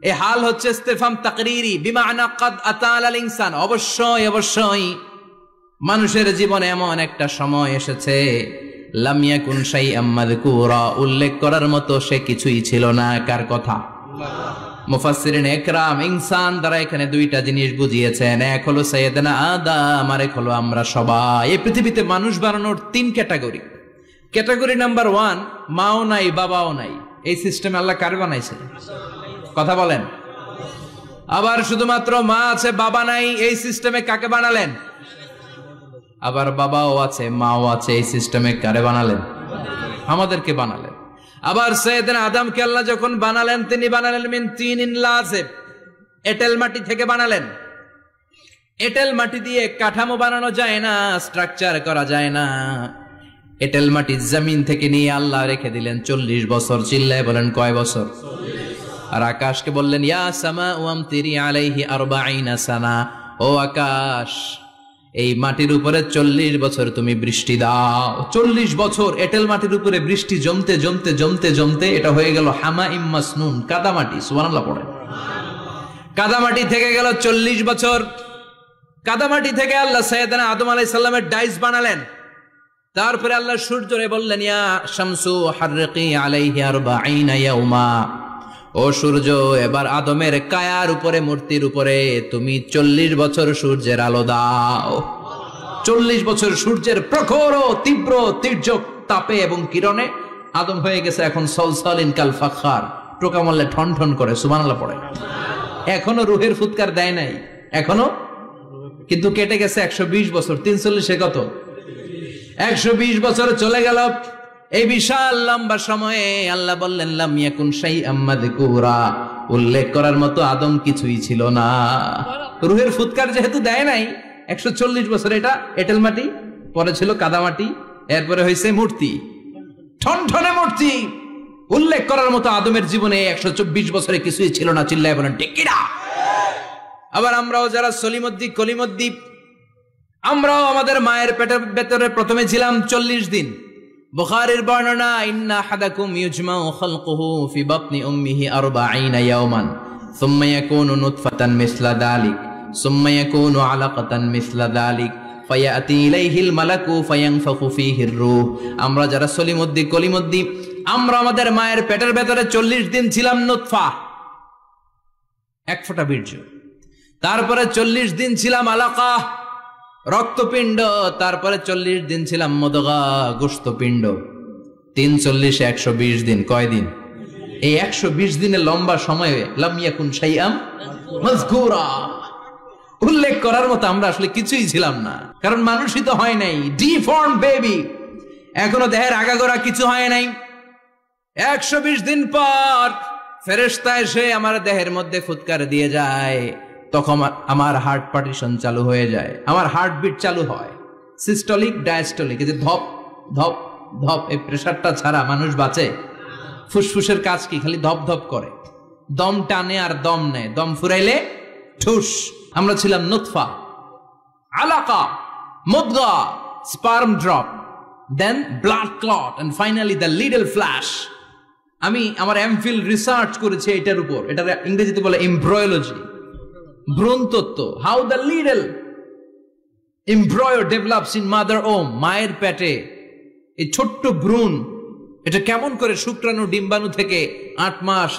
এই হাল হচ্ছে ইস্তিফহাম তাকরীরি, বিমানা ক্বাদ আতা আলাল ইনসান, অবশ্যই অবশ্যই মানুষের জীবনে এমন একটা সময় এসেছে, লাম ইয়াকুন শাইআম মাযকুরা, উল্লেখ করার মতো সে কিছুই ছিল না। কার কথা? মুফাসসিরিন ইকরাম ইনসান দ্বারা এখানে দুইটা জিনিস বুঝিয়েছেন, এক হলো সাইয়েদনা আদম, আর এক হলো আমরা সবাই। এই পৃথিবীতে মানুষ বানানোর তিন ক্যাটাগরি। ক্যাটাগরি নাম্বার 1, মাও নাই বাবাও নাই, এই সিস্টেম আল্লাহ কার বানাইছে? কথা বলেন। আবার শুধুমাত্র মা আছে বাবা নাই, এই সিস্টেমে কাকে বানালেন? আবার বাবাও আছে মাও আছে, এই সিস্টেমে কারে বানালেন? আমাদেরকে বানালেন। আবার সাইয়েদনা আদমকে আল্লাহ যখন বানালেন, তিনি বানালেন মিন তিনিন লাযিব, এঁটেল মাটি থেকে বানালেন। এঁটেল মাটি দিয়ে কাঠামো বানানো যায় না, স্ট্রাকচার করা যায় না। এঁটেল মাটি জমিন থেকে নিয়ে আল্লাহ রেখে দিলেন 40 বছর। চিল্লায় বলেন, কয় বছর? আর আকাশকে বললেন, ইয়া সামাউ আমতিরি আলাইহি 40 সানা, ও আকাশ, এই মাটির উপরে 40 বছর তুমি বৃষ্টি দাও। 40 বছর এঁটেল মাটির উপরে বৃষ্টি জমতে জমতে জমতে জমতে এটা হয়ে গেল হামাইম মাসনুন, কাদামাটি। সুবহানাল্লাহ পড়েন। কাদামাটি থেকে গেল 40 বছর। কাদামাটি থেকে আল্লাহ সাইয়েদনা আদম আলাইহিস সালামের ডাইস বানালেন। তারপরে আল্লাহ সূর্যরে বললেন, ইয়া শামসু হাররিকি আলাইহি 40 ইয়াউমা, ও সূর্য, এবার আদমের কায়ার উপরে, মূর্তির উপরে তুমি 40 বছর সূর্যের আলো দাও। 40 বছর সূর্যের প্রখর ও তীব্র তির্যক তাপে এবং কিরণে আদম হয়ে গেছে এখন সলসলিন কাল ফাখার, টোকা মারলে ঠন ঠন করে। সুবহানাল্লাহ পড়ে। এখনো রুহের ফুৎকার দেয় নাই, এখনো, কিন্তু কেটে গেছে 120 বছর। 340 কত? 120 বছর চলে গেল। এই বিশাল লম্বা সময়ে আল্লাহ বললেন লাম ইয়াকুন শাইআম মাযকুরা, উল্লেখ করার মতো আদম কিছুই ছিল না। রুহের ফুৎকার যেহেতু দেয় নাই 140 বছর, এটা এঁটেল মাটি, পরে ছিল কাদা মাটি, এরপরে হয়েছে মূর্তি, ঠনঠনে মূর্তি। উল্লেখ করার মতো আদমের জীবনে 124 বছরে কিছুই ছিল না। চিল্লায় বলেন ঠিক কিনা? আবার আমরাও যারা সলিমদ্দি কলিমদ্দি, আমরাও আমাদের মায়ের পেটের ভেতরে প্রথমে ছিলাম 40 দিন। বুখারীর বর্ণনা, ইন্না আহাদাকুম ইউজমাউ খালকুহু ফি বাতনি উম্মিহি 40 ইয়াওমান সুম্মা ইয়াকুনু নুতফাতান মিসলা যালিক সুম্মা ইয়াকুনু আলাকাতান মিসলা যালিক ফায়াতি ইলাইহিল মালাকু ফায়ানফাখু ফীহির রূহ। আমরা যারা সলিমদ্দি কলিমদ্দি, আমরা আমাদের মায়ের পেটের ভেতরে 40 দিন ছিলাম নুতফা, এক ফোঁটা বীর্য। তারপরে 40 দিন ছিলাম আলাকা, রক্তপিণ্ড। তারপরে 40 দিন ছিলাম মুদগা, গোশতপিণ্ড। 3 40 120 দিন। কয় দিন? এই 120 দিনের লম্বা সময়ে লাম ইয়াকুন শাইআম মাযকুরা, উল্লেখ করার মতো আমরা আসলে কিছুই ছিলাম না, কারণ মানুষই তো হয় নাই, ডিফর্ম বেবি, এখনো দেহের আগাগোড়া কিছু হয় নাই। 120 দিন পর ফেরেশতা এসে আমার দেহের মধ্যে ফুৎকার দিয়ে যায়, তখন আমার হার্ট পার্টিশন চালু হয়ে যায়, আমার হার্টবিট চালু হয়, সিস্টোলিক ডায়াস্টোলিক, এই যে ধপ ধপ ধপ, এই প্রেসারটা ছাড়া মানুষ বাঁচে? ফুসফুসের কাজ কি? খালি ধপ ধপ করে, দম টানে আর দম নেয়, দম ফুরাইলে ঠুস। আমরা ছিলাম নুতফা, আলাকা, মুদগা, sperm drop, then blood clot, and finally the little flesh. আমি আমার এমফিল রিসার্চ করেছি এটার উপর, এটা ইংরেজিতে বলে এমব্রয়োলজি, ভ্রূণতত্ত্ব। How the little embryo develops in mother womb, মায়ের পেটে এই ছোট্ট ভ্রূণ, এটা কেমন করে শুক্রাণু ডিম্বাণু থেকে 8 মাস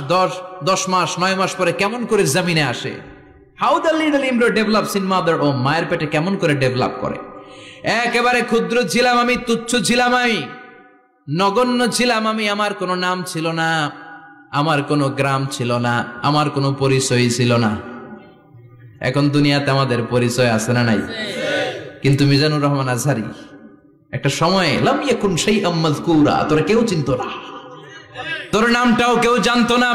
10 মাস 9 মাস পরে কেমন করে জমিনে আসে। How the little embryo develops in mother womb, মায়ের পেটে কেমন করে ডেভেলপ করে। একেবারে ক্ষুদ্র ছিলাম আমি, তুচ্ছ ছিলাম আমি, নগণ্য ছিলাম আমি, আমার কোনো নাম ছিল না, আমার কোনো গ্রাম ছিল না, আমার কোনো পরিচয় ছিল না। এখন দুনিয়াতে আমাদের পরিচয় আছে না নাই? কিন্তু মিজানুর রহমান আজহারি একটা সময়ে লাম ইয়াকুন শাইআম মাযকুরা, তোরা কেউ চিনতো না, তোর নামটাও কেউ জানতো না,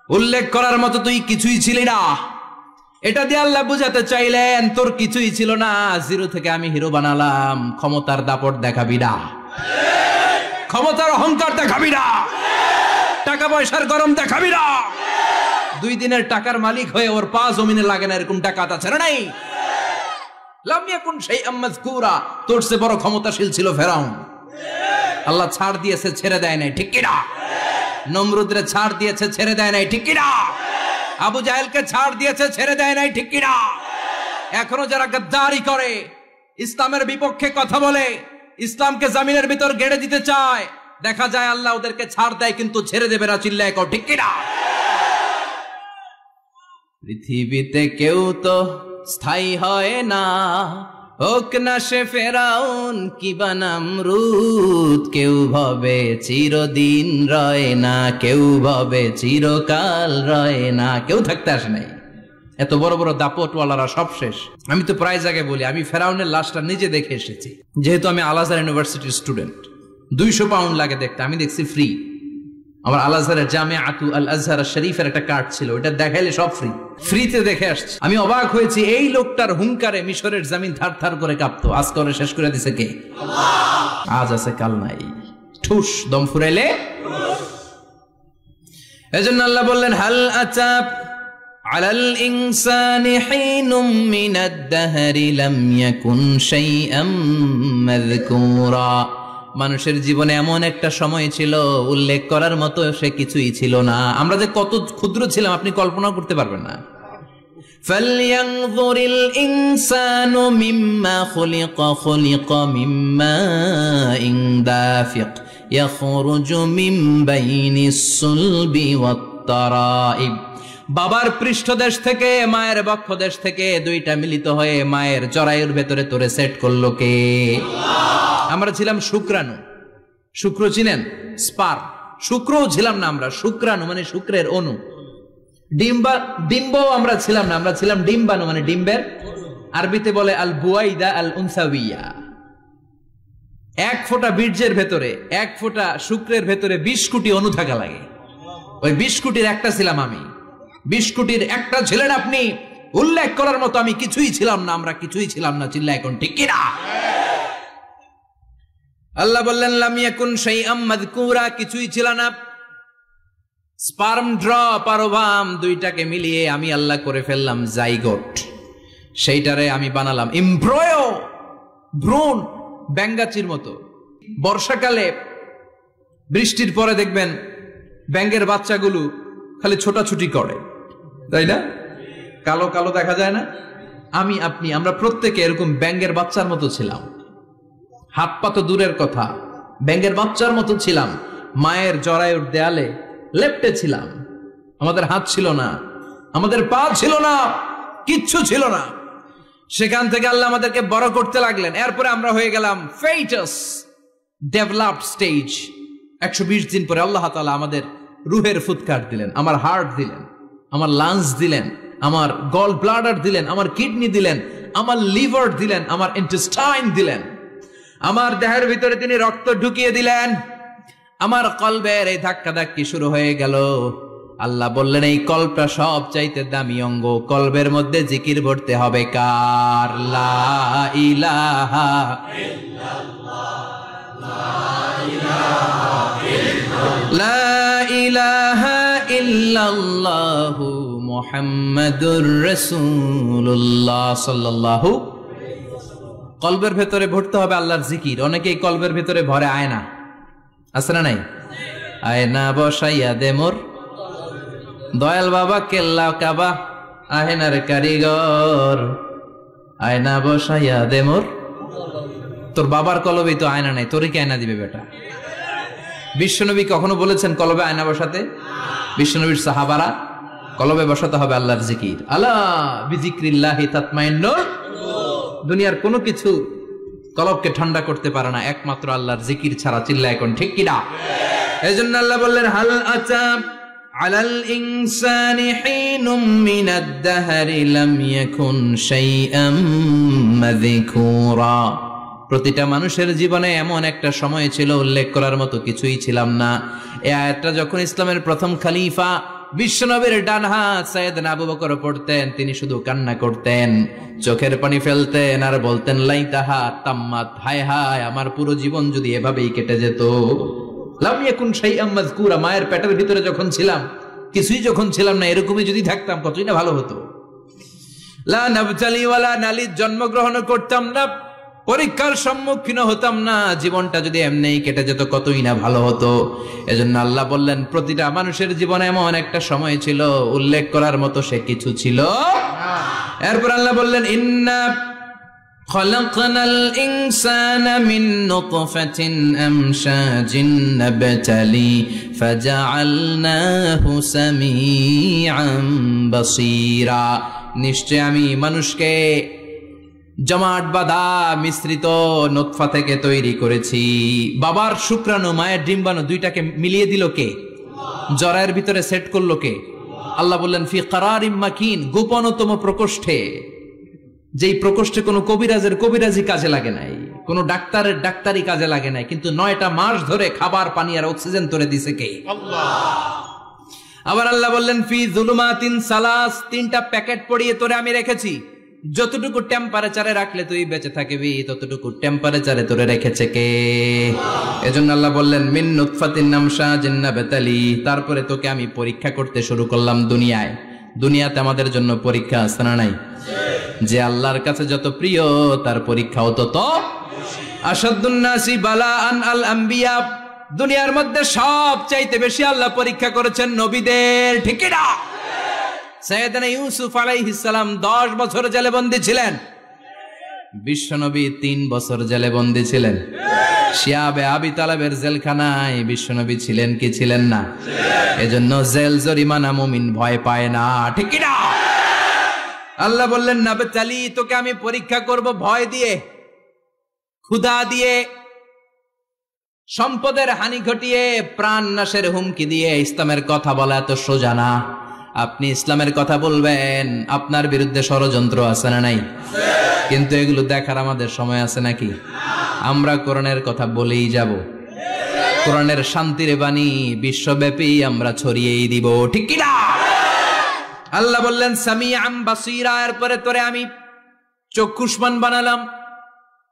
উল্লেখ করার মতো তুই কিছুই ছিলি না। এটা দিয়ে আল্লাহ বুঝাতে চাইলেন তোর কিছুই ছিল না, জিরো থেকে আমি হিরো বানালাম। ক্ষমতার দাপট দেখাবি না, ক্ষমতার অহংকার দেখাবি না, টাকা পয়সার গরম দেখাবি না। 2 দিনের টাকার মালিক হয়ে ওর পা জমিনে লাগে না, এরকম টাকা তা ছেড়ে নাই। লাম ইয়াকুন শাইআম মাযকুরা, তোর চেয়ে বড় ক্ষমতাশীল ছিল ফেরাউন, আল্লাহ ছাড় দিয়েছে, ছেড়ে দেয় নাই, ঠিক কিনা? নমরুদরে ছাড় দিয়েছে, ছেড়ে দেয় নাই, ঠিক কিনা? আবু জাহেলকে ছাড় দিয়েছে, ছেড়ে দেয় নাই, ঠিক কিনা? এখনো যারা গাদ্দারি করে, ইসলামের বিপক্ষে কথা বলে, ইসলামকে জমিনের ভিতর গেড়ে দিতে চায়, দেখা যায় আল্লাহ ওদেরকে ছাড় দেয়, কিন্তু ছেড়ে দেবে না। চিল্লায় কও ঠিক কিনা? পৃথিবীতে কেউ তো স্থায়ী হয় না, হোক না সে ফেরাউন কিবা নমরুদ, কেউ ভাবে চিরদিন রয় না, কেউ ভাবে চিরকাল রয় না। কেউ থাকতে আসে নাই, এত বড় বড় দাপটওয়ালারা সব শেষ। আমি তো প্রায় জায়গায় বলি, আমি ফেরাউনের লাশটা নিজে দেখে এসেছি, যেহেতু আমি আল আজহার ইউনিভার্সিটির স্টুডেন্ট। 200 পাউন্ড লাগে দেখতে, আমি দেখছি ফ্রি। আমার আল আজহারের জামিআতু আল আজহার শরীফের একটা কার্ড ছিল, ওটা দেখাইলে সব ফ্রি, ফ্রিতে দেখে আসছি। আমি অবাক হয়েছি, এই লোকটার হুঙ্কারে মিশরের জমিন থার থার করে কাঁপতো, আজ করে শেষ করে দিছে কে? আল্লাহ। আজ আছে কাল নাই, ঠুস, দম ফুরাইলে। এজন্য আল্লাহ বললেন হাল আতাব আলাল ইনসানি হিনুম মিনাদ দাহরি লাম ইয়াকুন শাইআম মাযকুরা। মানুষের জীবনে এমন একটা সময় ছিল, উল্লেখ করার মতো সে কিছুই ছিল না। আমরা যে কত ক্ষুদ্র ছিলাম আপনি কল্পনা করতে পারবেন না। ফালইয়ানযুরিল ইনসানু মিম্মা খুলিকা, খুলিকা মিম্মা ইন দাফিক ইয়াখরুজু মিন বাইনিস সুলবি ওয়াত তারাইব। বাবার পৃষ্ঠদেশ থেকে, মায়ের বক্ষদেশ থেকে, দুইটা মিলিত হয়ে মায়ের জরায়ুর ভেতরে তোরে সেট করলো কে? আমরা ছিলাম শুক্রাণু। শুক্র চিনেন? স্পার। শুক্রও ছিলাম না আমরা, শুক্রাণু মানে শুক্রের অণু। ডিম্বও আমরা ছিলাম না, আমরা ছিলাম ডিম্বাণু মানে ডিম্বের, আরবিতে বলে আল বুয়াইদা আল উনসাউইয়া। এক ফোঁটা বীর্যের ভেতরে, এক ফোঁটা শুক্রের ভেতরে 20 কোটি অণু থাকা লাগে। ওই 20 কোটির একটা ছিলাম আমি, 20 কোটির একটা ছিলেন আপনি। উল্লেখ করার মতো আমি কিছুই ছিলাম না, আমরা কিছুই ছিলাম না। চিল্লা এখন ঠিক কিনা? আল্লাহ বললেন লাম ইয়াকুন শাইআম মাযকুরা, কিছুই ছিল না। স্পার্ম ড্রপ আর ওভাম দুইটাকে মিলিয়ে আমি আল্লাহ করে ফেললাম জাইগোট। সেইটারে আমি বানালাম এমব্রয়ো, ভ্রূণ, ব্যাঙ্গাচির মতো। বর্ষাকালে বৃষ্টির পরে দেখবেন ব্যাঙের বাচ্চাগুলো খালি ছোটাছুটি করে, তাই না? কালো কালো দেখা যায় না? আমি আপনি আমরা প্রত্যেকে এরকম ব্যাঙের বাচ্চার মতো ছিলাম। হাত পা তো দূরের কথা, ব্যাঙের বাচ্চার মতো ছিলাম। মায়ের জরায়ুর দেয়ালে লেপ্টে ছিলাম। আমাদের হাত ছিল না, আমাদের পা ছিল না, কিচ্ছু ছিল না। সেখান থেকে আল্লাহ আমাদেরকে বড় করতে লাগলেন। এরপরে আমরা হয়ে গেলাম ফেটাস, ডেভেলপড স্টেজ। 120 দিন পরে আল্লাহ তাআলা আমাদের রুহের ফুৎকার দিলেন, আমার হার্ট দিলেন, আমার লাংস দিলেন, আমার গল ব্লাডার দিলেন, আমার কিডনি দিলেন, আমার লিভার দিলেন, আমার ইন্টেস্টাইন দিলেন। আমার দেহের ভিতরে তিনি রক্ত ঢুকিয়ে দিলেন। আমার কলবের এই ধাক্কা ধাক্কি শুরু হয়ে গেল। আল্লাহ বললেন এই কলবটা সব চাইতে দামি অঙ্গ, কলবের মধ্যে জিকির ভরতে হবে কার? লা ইলাহা ইল্লাল্লাহু মুহাম্মাদুর রাসূলুল্লাহ সাল্লাল্লাহু। কলবের ভেতরে ভরতে হবে আল্লাহর জিকির। অনেকেই কলবের ভেতরে ভরে আয়না, আছে না নাই? আয়না বসাইয়া দে মোর দয়াল বাবা, কেল্লা কাবা আহেনার কারিগর। আয়না বসাইয়া দে মোর, তোর বাবার কলবেই তো আয়না নাই, তোরে কি আয়না দিবে বেটা? বিশ্বনবী কখনো বলেছেন কলবে আয়না বসাতে? বিশ্বনবীর সাহাবারা কলবে বসাতে হবে আল্লাহর জিকির। আলা বিজিক্রিল্লাহি তাতমাইন্নুল। দুনিয়ার কোনো কিছু কলবকে ঠান্ডা করতে পারে না, একমাত্র আল্লাহর জিকির ছাড়া। চিল্লা এখন ঠিক কিনা? এজন্য আল্লাহ বললেন হাল আতা আলাল ইনসানি হিনুম মিনাদ দাহরি লাম ইয়াকুন শাইআম মাযকুরা। প্রতিটা মানুষের জীবনে এমন একটা সময় ছিল উল্লেখ করার মতো কিছুই ছিলাম না। এই আয়াতটা যখন ইসলামের প্রথম খলিফা বিশ্বনবীর ডান হাত সাইয়েদনা আবু বকর পড়তেন, তিনি শুধু কান্না করতেন, চোখের পানি ফেলতেন আর বলতেন লাইতাহা তাম্মাত, হায় হায় আমার পুরো জীবন যদি এভাবেই কেটে যেত। লাম ইয়াকুন শাইআম মাযকুরা, মায়ের পেটের ভিতরে যখন ছিলাম কিছুই যখন ছিলাম না, এরকমই যদি থাকতাম কতই না ভালো হতো। লা নাবতালি ওয়ালা নালিদ, জন্মগ্রহণ করতাম না, পরীক্ষার সম্মুখীন হতাম না, জীবনটা যদি এমনিই কেটে যেত কতই না ভালো হতো। এজন্য আল্লাহ বললেন প্রতিটা মানুষের জীবনে এমন একটা সময় ছিল উল্লেখ করার মতো সে কিছু ছিল না। এরপর আল্লাহ বললেন ইন্না খলাকনাল ইনসানা মিন নুতফাতিন আমশাজিন নাবতালি ফাজআলনাহু সামিআন বাসীরা। নিশ্চয় আমি মানুষকে জমাট বাঁধা মিশ্রিত নুতফা থেকে তৈরি করেছি। বাবার শুক্রাণু মায়ের ডিম্বাণু দুইটাকে মিলিয়ে দিল কে? জরায়ের ভিতরে সেট করলো কে? আল্লাহ বললেন ফি কারারিম মাকিন, গোপনতম প্রকোষ্ঠে। যেই প্রকোষ্ঠে কোনো কবিরাজের কবিরাজি কাজে লাগে নাই, কোনো ডাক্তারের ডাক্তারি কাজে লাগে নাই, কিন্তু 9টা মাস ধরে খাবার পানি আর অক্সিজেন তোরে দিছে কে? আল্লাহ। আবার আল্লাহ বললেন ফি যুলুমাতিন সালাস, 3টা প্যাকেট পড়িয়ে তোরে আমি রেখেছি। যতটুকু টেম্পারেচারে রাখলে তুই বেঁচে থাকবি, ততটুকু টেম্পারেচারে তোরে রেখেছে কে? এজন্য আল্লাহ বললেন মিন নুতফাতিন আমশাজিন নাবতালি, তারপরে তোকে আমি পরীক্ষা করতে শুরু করলাম দুনিয়ায়। দুনিয়াতে আমাদের জন্য পরীক্ষা আছে না নাই? যে আল্লাহর কাছে যত প্রিয় তার পরীক্ষাও তত আশাদ্দুন নাসি বালাআন আল আম্বিয়া। দুনিয়ার মধ্যে সব চাইতে বেশি আল্লাহ পরীক্ষা করেছেন নবীদের, ঠিক না? সাইয়েদনা ইউসুফ আলাইহিস সালাম 10 বছর জেলে বন্দী ছিলেন। বিশ্বনবী 3 বছর জেলে বন্দী ছিলেন। শিয়াবে আবি তালেবের জেলখানায় বিশ্বনবী ছিলেন কি ছিলেন না? এজন্য জেল জরিমানা মুমিন ভয় পায় না, ঠিক কি না? আল্লাহ বললেন নাবতালি, তোকে আমি পরীক্ষা করব ভয় দিয়ে, ক্ষুধা দিয়ে, সম্পদের হানি ঘটিয়ে, প্রাণ নাশের হুমকি দিয়ে। ইসলামের কথা বলা এত সোজা না। আপনি ইসলামের কথা বলবেন, আপনার বিরুদ্ধে ষড়যন্ত্র আছে না নাই? কিন্তু এগুলো দেখার আমাদের সময় আছে নাকি? আমরা কোরআনের কথা বলেই যাব, কোরআনের শান্তির বাণী বিশ্বব্যাপী আমরা ছড়িয়েই দিব, ঠিক কি না? আল্লাহ বললেন সামিআম বাসীরা, এরপরে তোরে আমি চক্ষুষ্মান বানালাম,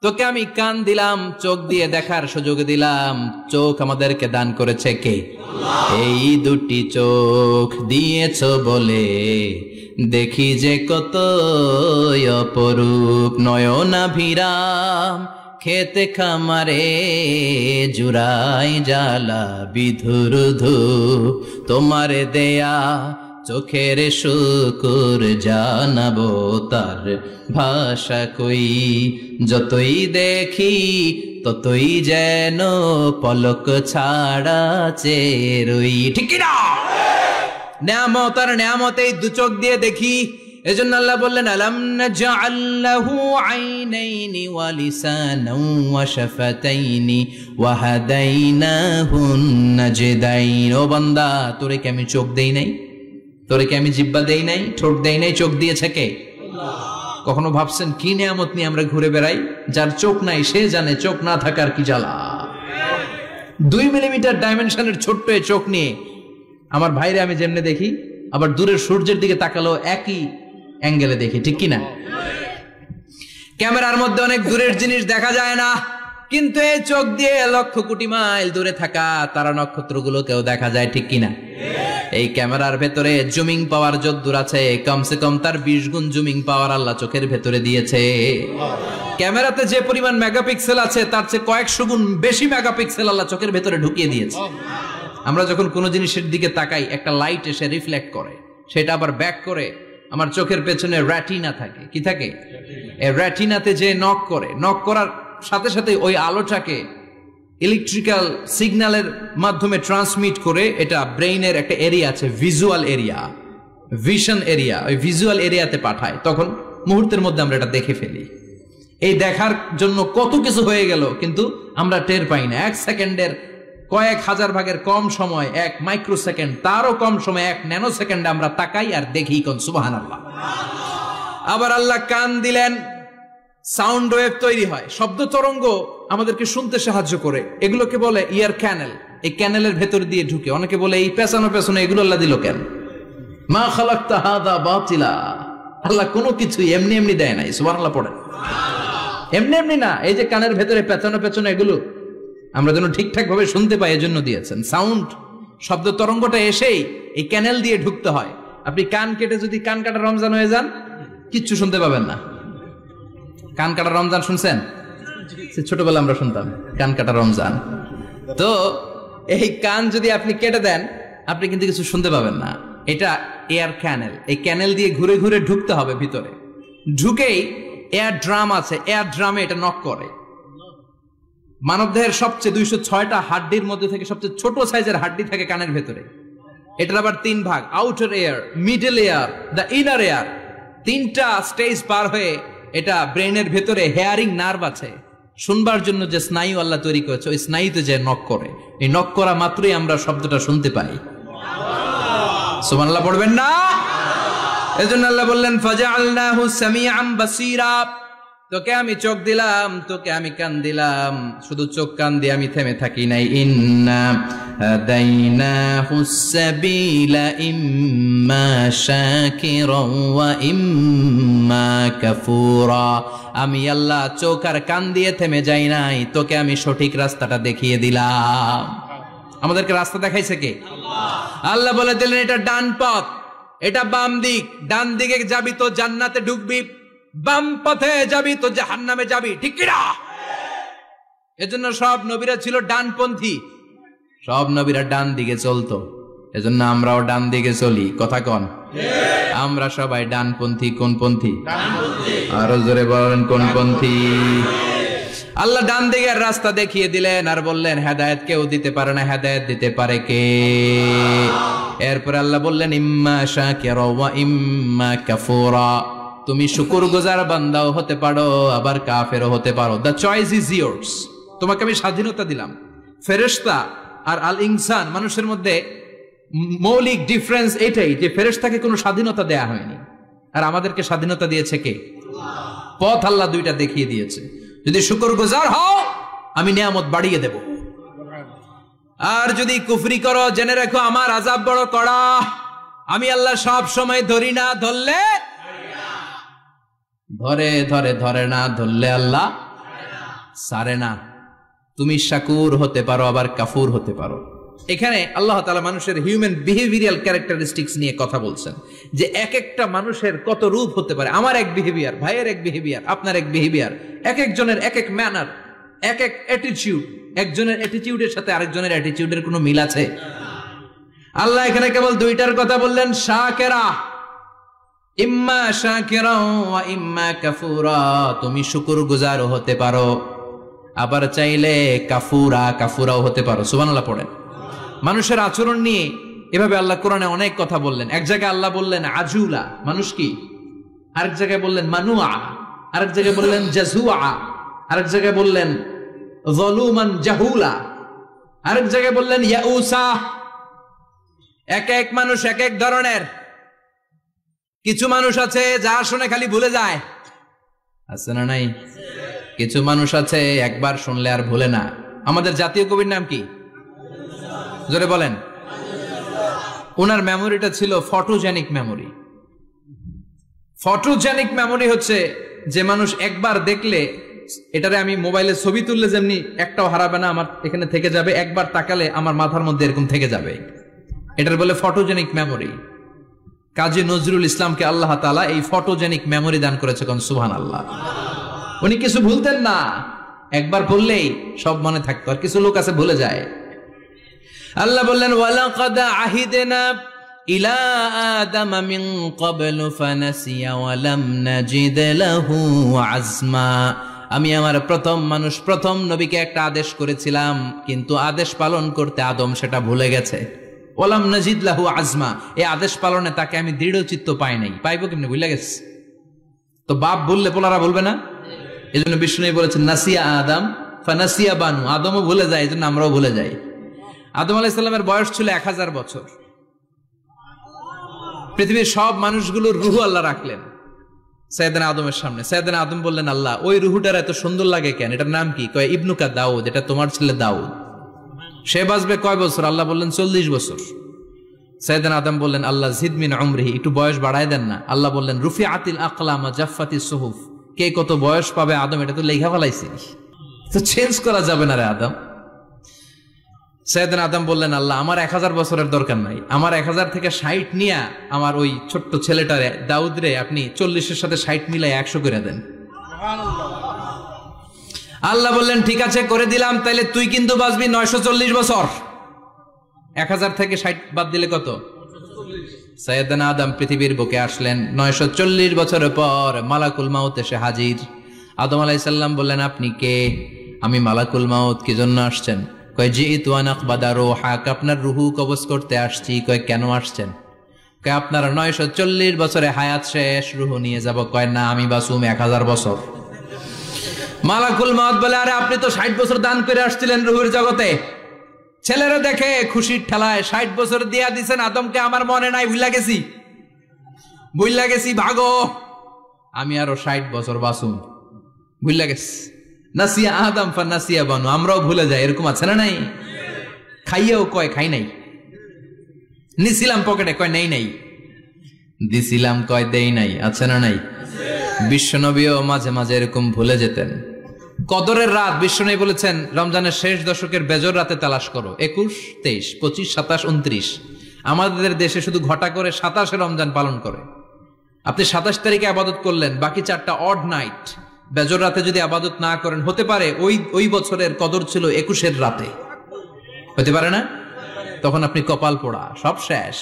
তোকে আমি কান দিলাম, চোখ দিয়ে দেখার সুযোগ দিলাম। চোখ আমাদেরকে দান করেছে কে? এই দুটি চোখ দিয়েছ বলে দেখি যে কত অপরূপ, নয়নাভিরাম খেতে খামারে জুড়াই জ্বালা বিধুর ধূপ, তোমারে দেয়া চোখের শুকুর জানাবো তার ভাষা কই, যতই দেখি ততই যেন পলক ছাড়া চেরই, ঠিক কি না? নিয়ামত আর নিয়ামতেই দু চোখ দিয়ে দেখি। এজন্য আল্লাহ বললেন আলাম নাজআল লাহু আইনাইনি ওয়া লিসানান ওয়া শাফাতাইনি ওয়া হাদাইনাহুন নাজদাইন। ও বান্দা, তোরে কি আমি চোখ দেই নাই? তোরে কি আমি জিহ্বা দেই নাই? ঠোঁট দেই নাই? চোখ দিয়েছে কে? আল্লাহ। কখনো ভাবছেন কি নিয়ামত নিয়ে আমরা ঘুরে বেড়াই? যার চোখ নাই সে জানে চোখ না থাকার কি জ্বালা। 2 মিলিমিটার ডাইমেনশনের ছোট্ট এই চোখ নিয়ে আমার ভাইরে আমি যেমনে দেখি, আবার দূরের সূর্যের দিকে তাকালো একই অ্যাঙ্গেলে দেখি, ঠিক কি না? ক্যামেরার মধ্যে অনেক দূরের জিনিস দেখা যায় না, কিন্তু এই চোখ দিয়ে লক্ষ কোটি মাইল দূরে থাকা তারা নক্ষত্রগুলোকেও দেখা যায়, ঠিক কি না? এই ক্যামেরার ভেতরে জুমিং পাওয়ার যদ্দূর আছে, কমসে কম তার 20 গুণ জুমিং পাওয়ার আল্লাহ চোখের ভেতরে দিয়েছে। ক্যামেরাতে যে পরিমাণ মেগাপিক্সেল আছে তার চেয়ে কয়েকশো গুণ বেশি মেগাপিক্সেল আল্লাহ চোখের ভেতরে ঢুকিয়ে দিয়েছে। আমরা যখন কোনো জিনিসের দিকে তাকাই, একটা লাইট এসে রিফ্লেক্ট করে, সেটা আবার ব্যাক করে আমার চোখের পেছনে রেটিনা থাকে। কি থাকে? এই রেটিনাতে যে নক করে, নক করার সাথে সাথে ওই আলোটাকে ইলেকট্রিক্যাল সিগন্যালের মাধ্যমে ট্রান্সমিট করে এটা ব্রেইনের একটা এরিয়া আছে, ভিজুয়াল এরিয়া, ভিশন এরিয়া, ওই ভিজুয়াল এরিয়াতে পাঠায়। তখন মুহূর্তের মধ্যে আমরা এটা দেখে ফেলি। এই দেখার জন্য কত কিছু হয়ে গেল, কিন্তু আমরা টের পাই না। 1 সেকেন্ডের কয়েক হাজার ভাগের কম সময়, 1 মাইক্রোসেকেন্ড, তারও কম সময়, 1 ন্যানো সেকেন্ডে আমরা তাকাই আর দেখি। কোন সুবহানাল্লাহ। আবার আল্লাহ কান দিলেন, সাউন্ড ওয়েভ তৈরি হয়, শব্দ তরঙ্গ আমাদেরকে শুনতে সাহায্য করে। এগুলোকে বলে ইয়ার ক্যানেল। এই ক্যানেলের ভেতর দিয়ে ঢুকে। অনেকে বলে এই পেছানো পেছনে এগুলো আল্লাহ দিল কেন? মা খালাকতা হাযা বাতিলা। আল্লাহ কোনো কিছু এমনি এমনি দেয় নাই। সুবহানাল্লাহ পড়েন। এমনি এমনি না, এই যে কানের ভেতরে পেছানো পেছনে এগুলো আমরা যেন ঠিকঠাক ভাবে শুনতে পাই, এজন্য দিয়েছেন। সাউন্ড, শব্দ তরঙ্গটা এসেই এই ক্যানেল দিয়ে ঢুকতে হয়। আপনি কান কেটে যদি কান কাটা রমজান হয়ে যান, কিচ্ছু শুনতে পাবেন না। কান কাটা রমজান শুনছেন? ছোটবেলা আমরা শুনতাম কান কাটা রমজান। তো এই কান যদি আপনি কেটে দেন, আপনি কিন্তু কিছু শুনতে পাবেন না। এটা এয়ার ক্যানেল। এই ক্যানেল দিয়ে ঘুরে ঘুরে ঢুকতে হবে ভিতরে। ঢুকেই এয়ার ড্রাম আছে, এয়ার ড্রামে এটা নক করে। মানবদেহের সবচেয়ে 206টা হাড্ডির মধ্যে থেকে সবচেয়ে ছোট সাইজের হাড্ডি থাকে কানের ভেতরে। এটার আবার 3 ভাগ, outer air, middle air, the inner air. 3টা স্টেজ পার হয়ে এটা ব্রেনের ভেতরে হেয়ারিং নার্ভ আছে, শুনবার জন্য যে স্নায়ু আল্লাহ তৈরি করেছে, ওই স্নায়ুতে যে নক করে, এই নক করা মাত্রই আমরা শব্দটা শুনতে পাই। সুবহানাল্লাহ পড়বেন না? এজন্য আল্লাহ বললেন ফাজআলনাহু সামিআম বাসীরা। তোকে আমি চোখ দিলাম, তোকে আমি কান দিলাম। শুধু চোখ কান দিয়ে আমি থেমে থাকি নাই। ইন্না হাদাইনাহুস সাবিলা ইম্মা শাকিরান ওয়া ইম্মা কাফুরা। আমি আল্লাহ চোখ আর কান দিয়ে থেমে যাই নাই, তোকে আমি সঠিক রাস্তাটা দেখিয়ে দিলাম। আমাদেরকে রাস্তা দেখাইছে কে? আল্লাহ। আল্লাহ বলে দিলেন এটা ডান পথ, এটা বাম দিক। ডান দিকে যাবি তো জান্নাতে ঢুকবি, বাম পথে যাবি তো জাহান্নামে যাবি, ঠিক কি না? এজন্য সব নবীরা ছিল ডানপন্থী, সব নবীরা ডান দিকে চলতো। এজন্য আমরাও ডান দিকে চলি। কথা কন? আমরা সবাই ডানপন্থী। কোন পন্থী? আরো জোরে বলেন, কোন পন্থী? আল্লাহ ডান দিকের রাস্তা দেখিয়ে দিলেন আর বললেন হেদায়েত কেউ দিতে পারে না, হেদায়েত দিতে পারে কে? এরপর আল্লাহ বললেন ইম্মা শাকিরা ওয়া ইম্মা কাফুরা। তুমি শুকরগুজার বান্দাও হতে পারো, আবার কাফেরও হতে পারো। The choice is years. তোমাকে আমি স্বাধীনতা দিলাম। ফেরেশতা আর আল ইনসান, মানুষের মধ্যে মৌলিক ডিফারেন্স এটাই যে ফেরেশতাকে কোনো স্বাধীনতা দেয়া হয়নি, আর আমাদেরকে স্বাধীনতা দিয়েছে কে? পথ আল্লাহ দুইটা দেখিয়ে দিয়েছে। যদি শুকরগুজার হও আমি নিয়ামত বাড়িয়ে দেব, আর যদি কুফরি করো জেনে রাখো আমার আযাব বড় কড়া। আমি আল্লাহ সব সময় ধরি না, ধরলে ধরে ধরে ধরে না, ধরলে আল্লাহ সারে না। তুমি শাকুর হতে পারো, আবার কাফুর হতে পারো। এখানে আল্লাহ তাআলা মানুষের হিউম্যান বিহেভিয়ারাল ক্যারেক্টারিস্টিক্স নিয়ে কথা বলছেন, যে এক একটা মানুষের কত রূপ হতে পারে। আমার এক বিহেভিয়ার, ভাইয়ের এক বিহেভিয়ার, আপনার এক বিহেভিয়ার, এক একজনের এক এক ম্যানার, এক এক অ্যাটিটিউড। একজনের অ্যাটিটিউডের সাথে আরেকজনের অ্যাটিটিউডের কোনো মিল আছে? আল্লাহ এখানে কেবল দুইটার কথা বললেন, শাকিরা, ইম্মা শাকিরা ওয়া ইম্মা কাফুরা। তুমি শুকরগুজার হতে পারো, আবার চাইলে কাফুরাও হতে পারো। সুবহানাল্লাহ পড়েন। মানুষের আচরণ নিয়ে এভাবে আল্লাহ কোরআনে অনেক কথা বললেন। এক জায়গায় আল্লাহ বললেন আজুলা, মানুষ কি, আরেক জায়গায় বললেন মানুয়া, আরেক জায়গায় বললেন জাজুয়া, আরেক জায়গায় বললেন যালুমান জাহুলা, আরেক জায়গায় বললেন ইয়াউসা। এক এক মানুষ এক এক ধরনের। কিছু মানুষ আছে যা শুনে খালি ভুলে যায়, আছে না নাই? কিছু মানুষ আছে একবার শুনলে আর ভুলে না। আমাদের জাতীয় কবির নাম কি? জোরে বলেন। ওনার মেমোরিটা ছিল ফটোজেনিক মেমোরি। ফটোজেনিক মেমোরি হচ্ছে যে মানুষ একবার দেখলে, এটারে আমি মোবাইলে ছবি তুললে যেমনি একটাও হারাবে না, আমার এখানে থেকে যাবে, একবার তাকালে আমার মাথার মধ্যে এরকম থেকে যাবে, এটার বলে ফটোজেনিক মেমোরি। কাজী নজরুল ইসলামকে আল্লাহ তাআলা এই ফটোজেনিক মেমোরি দান করেছে, কোন সুবহানাল্লাহ। উনি কিছু ভুলতেন না, একবার বললেই সব মনে থাকতো। আর কিছু লোক আছে ভুলে যায়। আল্লাহ বললেন ওয়ালাকাদ আহিদনা ইলা আদাম মিন ক্বাবলু ফানাসিয়া ওয়া লাম নাজিদ লাহু আজমা। আমি আমার প্রথম মানুষ, প্রথম নবীকে একটা আদেশ করেছিলাম, কিন্তু আদেশ পালন করতে আদম সেটা ভুলে গেছে। ওয়া লাম নাজিদ লাহু আজমা, এই আদেশ পালনে তাকে আমি দৃঢ়চিত্ত পাই নাই। পাইবো কেমনে? ভুলে গেছে। তো বাপ বললে পোলারা বলবে না? এজন্য বিষ্ণু বলেছেন নাসিয়া আদম ফানাসিয়া বানু, আদমও ভুলে যায়, এজন্য আমরাও ভুলে যাই। আদম আলাইহিস সালামের বয়স ছিল 1000 বছর। পৃথিবীর সব মানুষগুলোর রূহ আল্লাহ রাখলেন সাইয়েদনা আদমের সামনে। সাইয়েদনা আদম বললেন, আল্লাহ ওই রূহটার এত সুন্দর লাগে কেন? এটার নাম কি? কয় ইবনুকা দাউদ, এটা তোমার ছেলে দাউদ। সে বাঁচবে কয় বছর? আল্লাহ বললেন 40 বছর। সাইয়েদনা আদম বললেন, আল্লাহ জিদ মিন উমরিহি, একটু বয়স বাড়ায় দেন না। আল্লাহ বললেন রুফিআতিল আকলাম ওয়া জাফফাতিস সুহুফ, কে কত বয়স পাবে আদম এটা তো লেখা ফেলাইছি, তো চেঞ্জ করা যাবে না রে আদম। সাইয়েদনা আদম বললেন, আল্লাহ আমার 1000 বছরের দরকার নাই, আমার 1000 থেকে 60 নিয়ে আমার ওই ছোট্ট ছেলেটারে দাউদ রে আপনি 40-এর সাথে 60 মিলাই 100 করে দেন। আল্লাহ বললেন ঠিক আছে করে দিলাম, তাইলে তুই কিন্তু বাঁচবি 940 বছর। 1000 থেকে 60 বাদ দিলে কত? সাইয়েদনা আদম পৃথিবীর বুকে আসলেন। 940 বছরের পর মালাকুল মাউত এসে হাজির। আদম আলাইহিস সালাম বললেন, আপনি কে? আমি মালাকুল মাউত। কি জন্য আসছেন? কয় জিইতু আন আকবাদা রূহাক, আপনার রূহু কবজ করতে আসছি। কয় কেন আসছেন? কয় আপনার 940 বছরে হায়াত শেষ, রূহু নিয়ে যাব। কয় না, আমি বাঁচুম 1000 বছর। মালাকুল মাউত বলে, আরে আপনি তো 60 বছর দান করে আসছিলেন রূহের জগতে, ছেলেরা দেখে খুশির ঠেলায় 60 বছর দিয়া দিছেন আদমকে। আমার মনে নাই, ভুইলা গেছি, ভাগো, আমি আরো 60 বছর বাঁচুম। ভুইলা গেছি। নাসিয়া আদম ফানাসিয়া বানু, আমরাও ভুলে যাই, এরকম আছে না নাই? খাইয়াও কয় খাই নাই, নিছিলাম পকেটে কয় নেই নাই, দিছিলাম কয় দেই নাই, আছে না নাই? বিশ্বনবীও মাঝে মাঝে এরকম ভুলে যেতেন। কদরের রাত বিশ্বনবী বলেছেন রমজানের শেষ দশকের বেজর রাতে তালাশ করো। 21, 23, 25, 27, 29। আমাদের দেশে শুধু ঘটা করে 27-এ রমজান পালন করে। আপনি 27 তারিখে আবাদত করলেন, বাকি 4টা অড নাইট বেজর রাতে যদি আবাদত না করেন, হতে পারে ওই বছরের কদর ছিল 21-এর রাতে, হতে পারে না? তখন আপনি কপাল পোড়া, সব শেষ।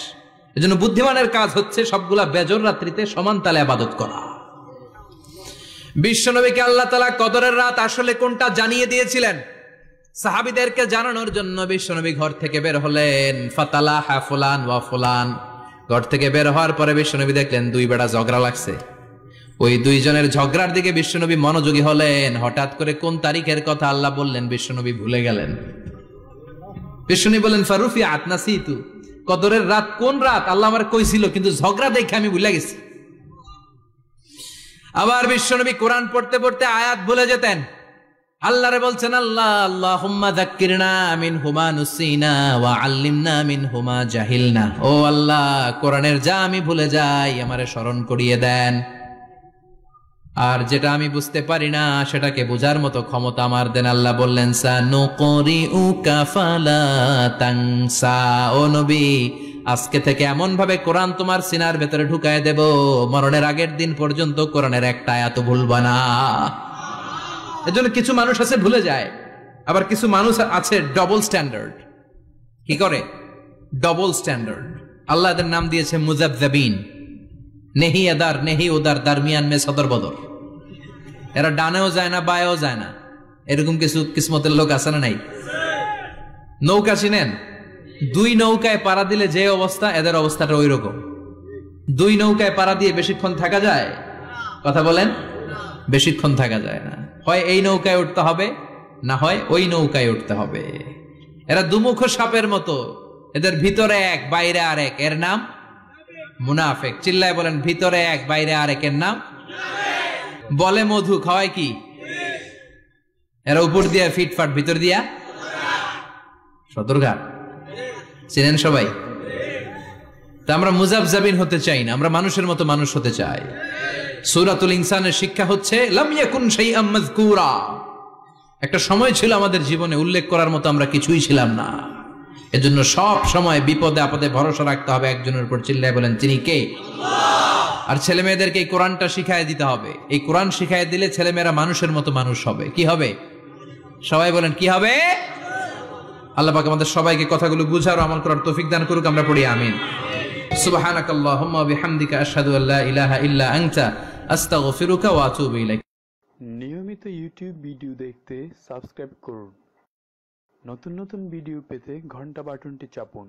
এজন্য বুদ্ধিমানের কাজ হচ্ছে সবগুলা বেজর রাত্রিতে সমান তালে আবাদত করা। বিশ্বনবীকে আল্লাহ তাআলা কদরের রাত আসলে কোনটা জানিয়ে দিয়েছিলেন সাহাবীদেরকে জানানোর জন্য বিশ্বনবী ঘর থেকে বের হলেন। ফাতালাহা ফুলান ওয়া ফুলান, ঘর থেকে বের হওয়ার পরে বিশ্বনবী দেখলেন 2 বেড়া ঝগড়া লাগছে। ওই 2 জনের ঝগড়ার দিকে বিশ্বনবী মনোযোগী হলেন। হঠাৎ করে কোন তারিখের কথা আল্লাহ বললেন বিশ্বনবী ভুলে গেলেন। বিশ্বনবী বললেন ফারুফিআত নাসিতু, কদরের রাত কোন রাত আল্লাহ আমার কইছিল, কিন্তু ঝগড়া দেখে আমি ভুলে গেছি। আবার বিশ্বনবী কোরআন পড়তে পড়তে আয়াত ভুলে যেতেন। আল্লাহরে বলছেন, আল্লাহ আল্লাহুম্মা যাক্কিরনা মিনহুমা নুসিনা ওয়া আল্লিমনা মিনহুমা জাহিলনা। ও আল্লাহ, কোরআনের যা আমি ভুলে যাই আমারে স্মরণ করিয়ে দেন, আর যেটা আমি বুঝতে পারি না সেটাকে বোঝার মতো ক্ষমতা আমার দেন। আল্লাহ বললেন, সানুকরিউকা ফালা তানসা। ও নবী, আজকে থেকে এমন ভাবে কোরআন তোমার সিনার ভেতরে ঢুকায় দেব, মরণের আগের দিন পর্যন্ত কোরআনের একটা আয়াত ভুলবা না। এজন্য কিছু মানুষ আছে ভুলে যায়, আবার কিছু মানুষ আছে ডবল স্ট্যান্ডার্ড। কি করে? Double standard. আল্লাহ এদের নাম দিয়েছে মুযাবযাবিন, নেহি আদার নেহি উদার, দারমিয়ান মে সদর বদর। এরা ডানেও যায় না বায়েও যায় না, এরকম কিছু কিসমতের লোক আছে না নাই? নৌকা চিনেন? দুই নৌকায় পাড়া দিলে যে অবস্থা, এদের অবস্থাটা ওই রকম। দুই নৌকায় পাড়া দিয়ে বেশিক্ষণ থাকা যায়? কথা বলেন, বেশিক্ষণ থাকা যায় না। হয় এই নৌকায় উঠতে হবে, না হয় ওই নৌকায় উঠতে হবে। এরা দুমুখ সাপের মতো, এদের ভিতরে এক বাইরে আরেক, এর নাম মুনাফিক। চিল্লায় বলেন, ভিতরে এক বাইরে আরেক, এর নাম বলে মধু, খাওয়ায় কি? এরা উপর দিয়া ফিটফাট, ভিতর দিয়া সদরঘাট। চিনেন সবাই? তা আমরা মুযাবযাবিন হতে চাই না, আমরা মানুষের মতো মানুষ হতে চাই। সূরাতুল ইনসানের শিক্ষা হচ্ছে লাম ইয়াকুন শাইআম মাযকুরা। একটা সময় ছিল আমাদের জীবনে উল্লেখ করার মতো আমরা কিছুই ছিলাম না। এজন্য সব সময় বিপদে আপদে ভরসা রাখতে হবে একজনের উপর। চিল্লায় বলেন, তিনি কে? আল্লাহ। আর ছেলে মেয়েদেরকে এই কোরআনটা শিখায় দিতে হবে। এই কোরআন শিখায় দিলে ছেলেমেয়েরা মানুষের মতো মানুষ হবে। কি হবে? সবাই বলেন, কি হবে? আল্লাহ পাক আমাদের সবাইকে কথাগুলো বুঝার ও আমল করার তৌফিক দান করুক। আমরা পড়ি আমিন। সুবহানাকাল্লাহুম্মা ওয়া বিহামদিকা আশহাদু আল্লা ইলাহা ইল্লা আনতা আস্তাগফিরুকা ওয়া আতুবু ইলাইক। নিয়মিত ইউটিউব ভিডিও দেখতে সাবস্ক্রাইব করুন। নতুন নতুন ভিডিও পেতে ঘন্টা বাটনটি চাপুন।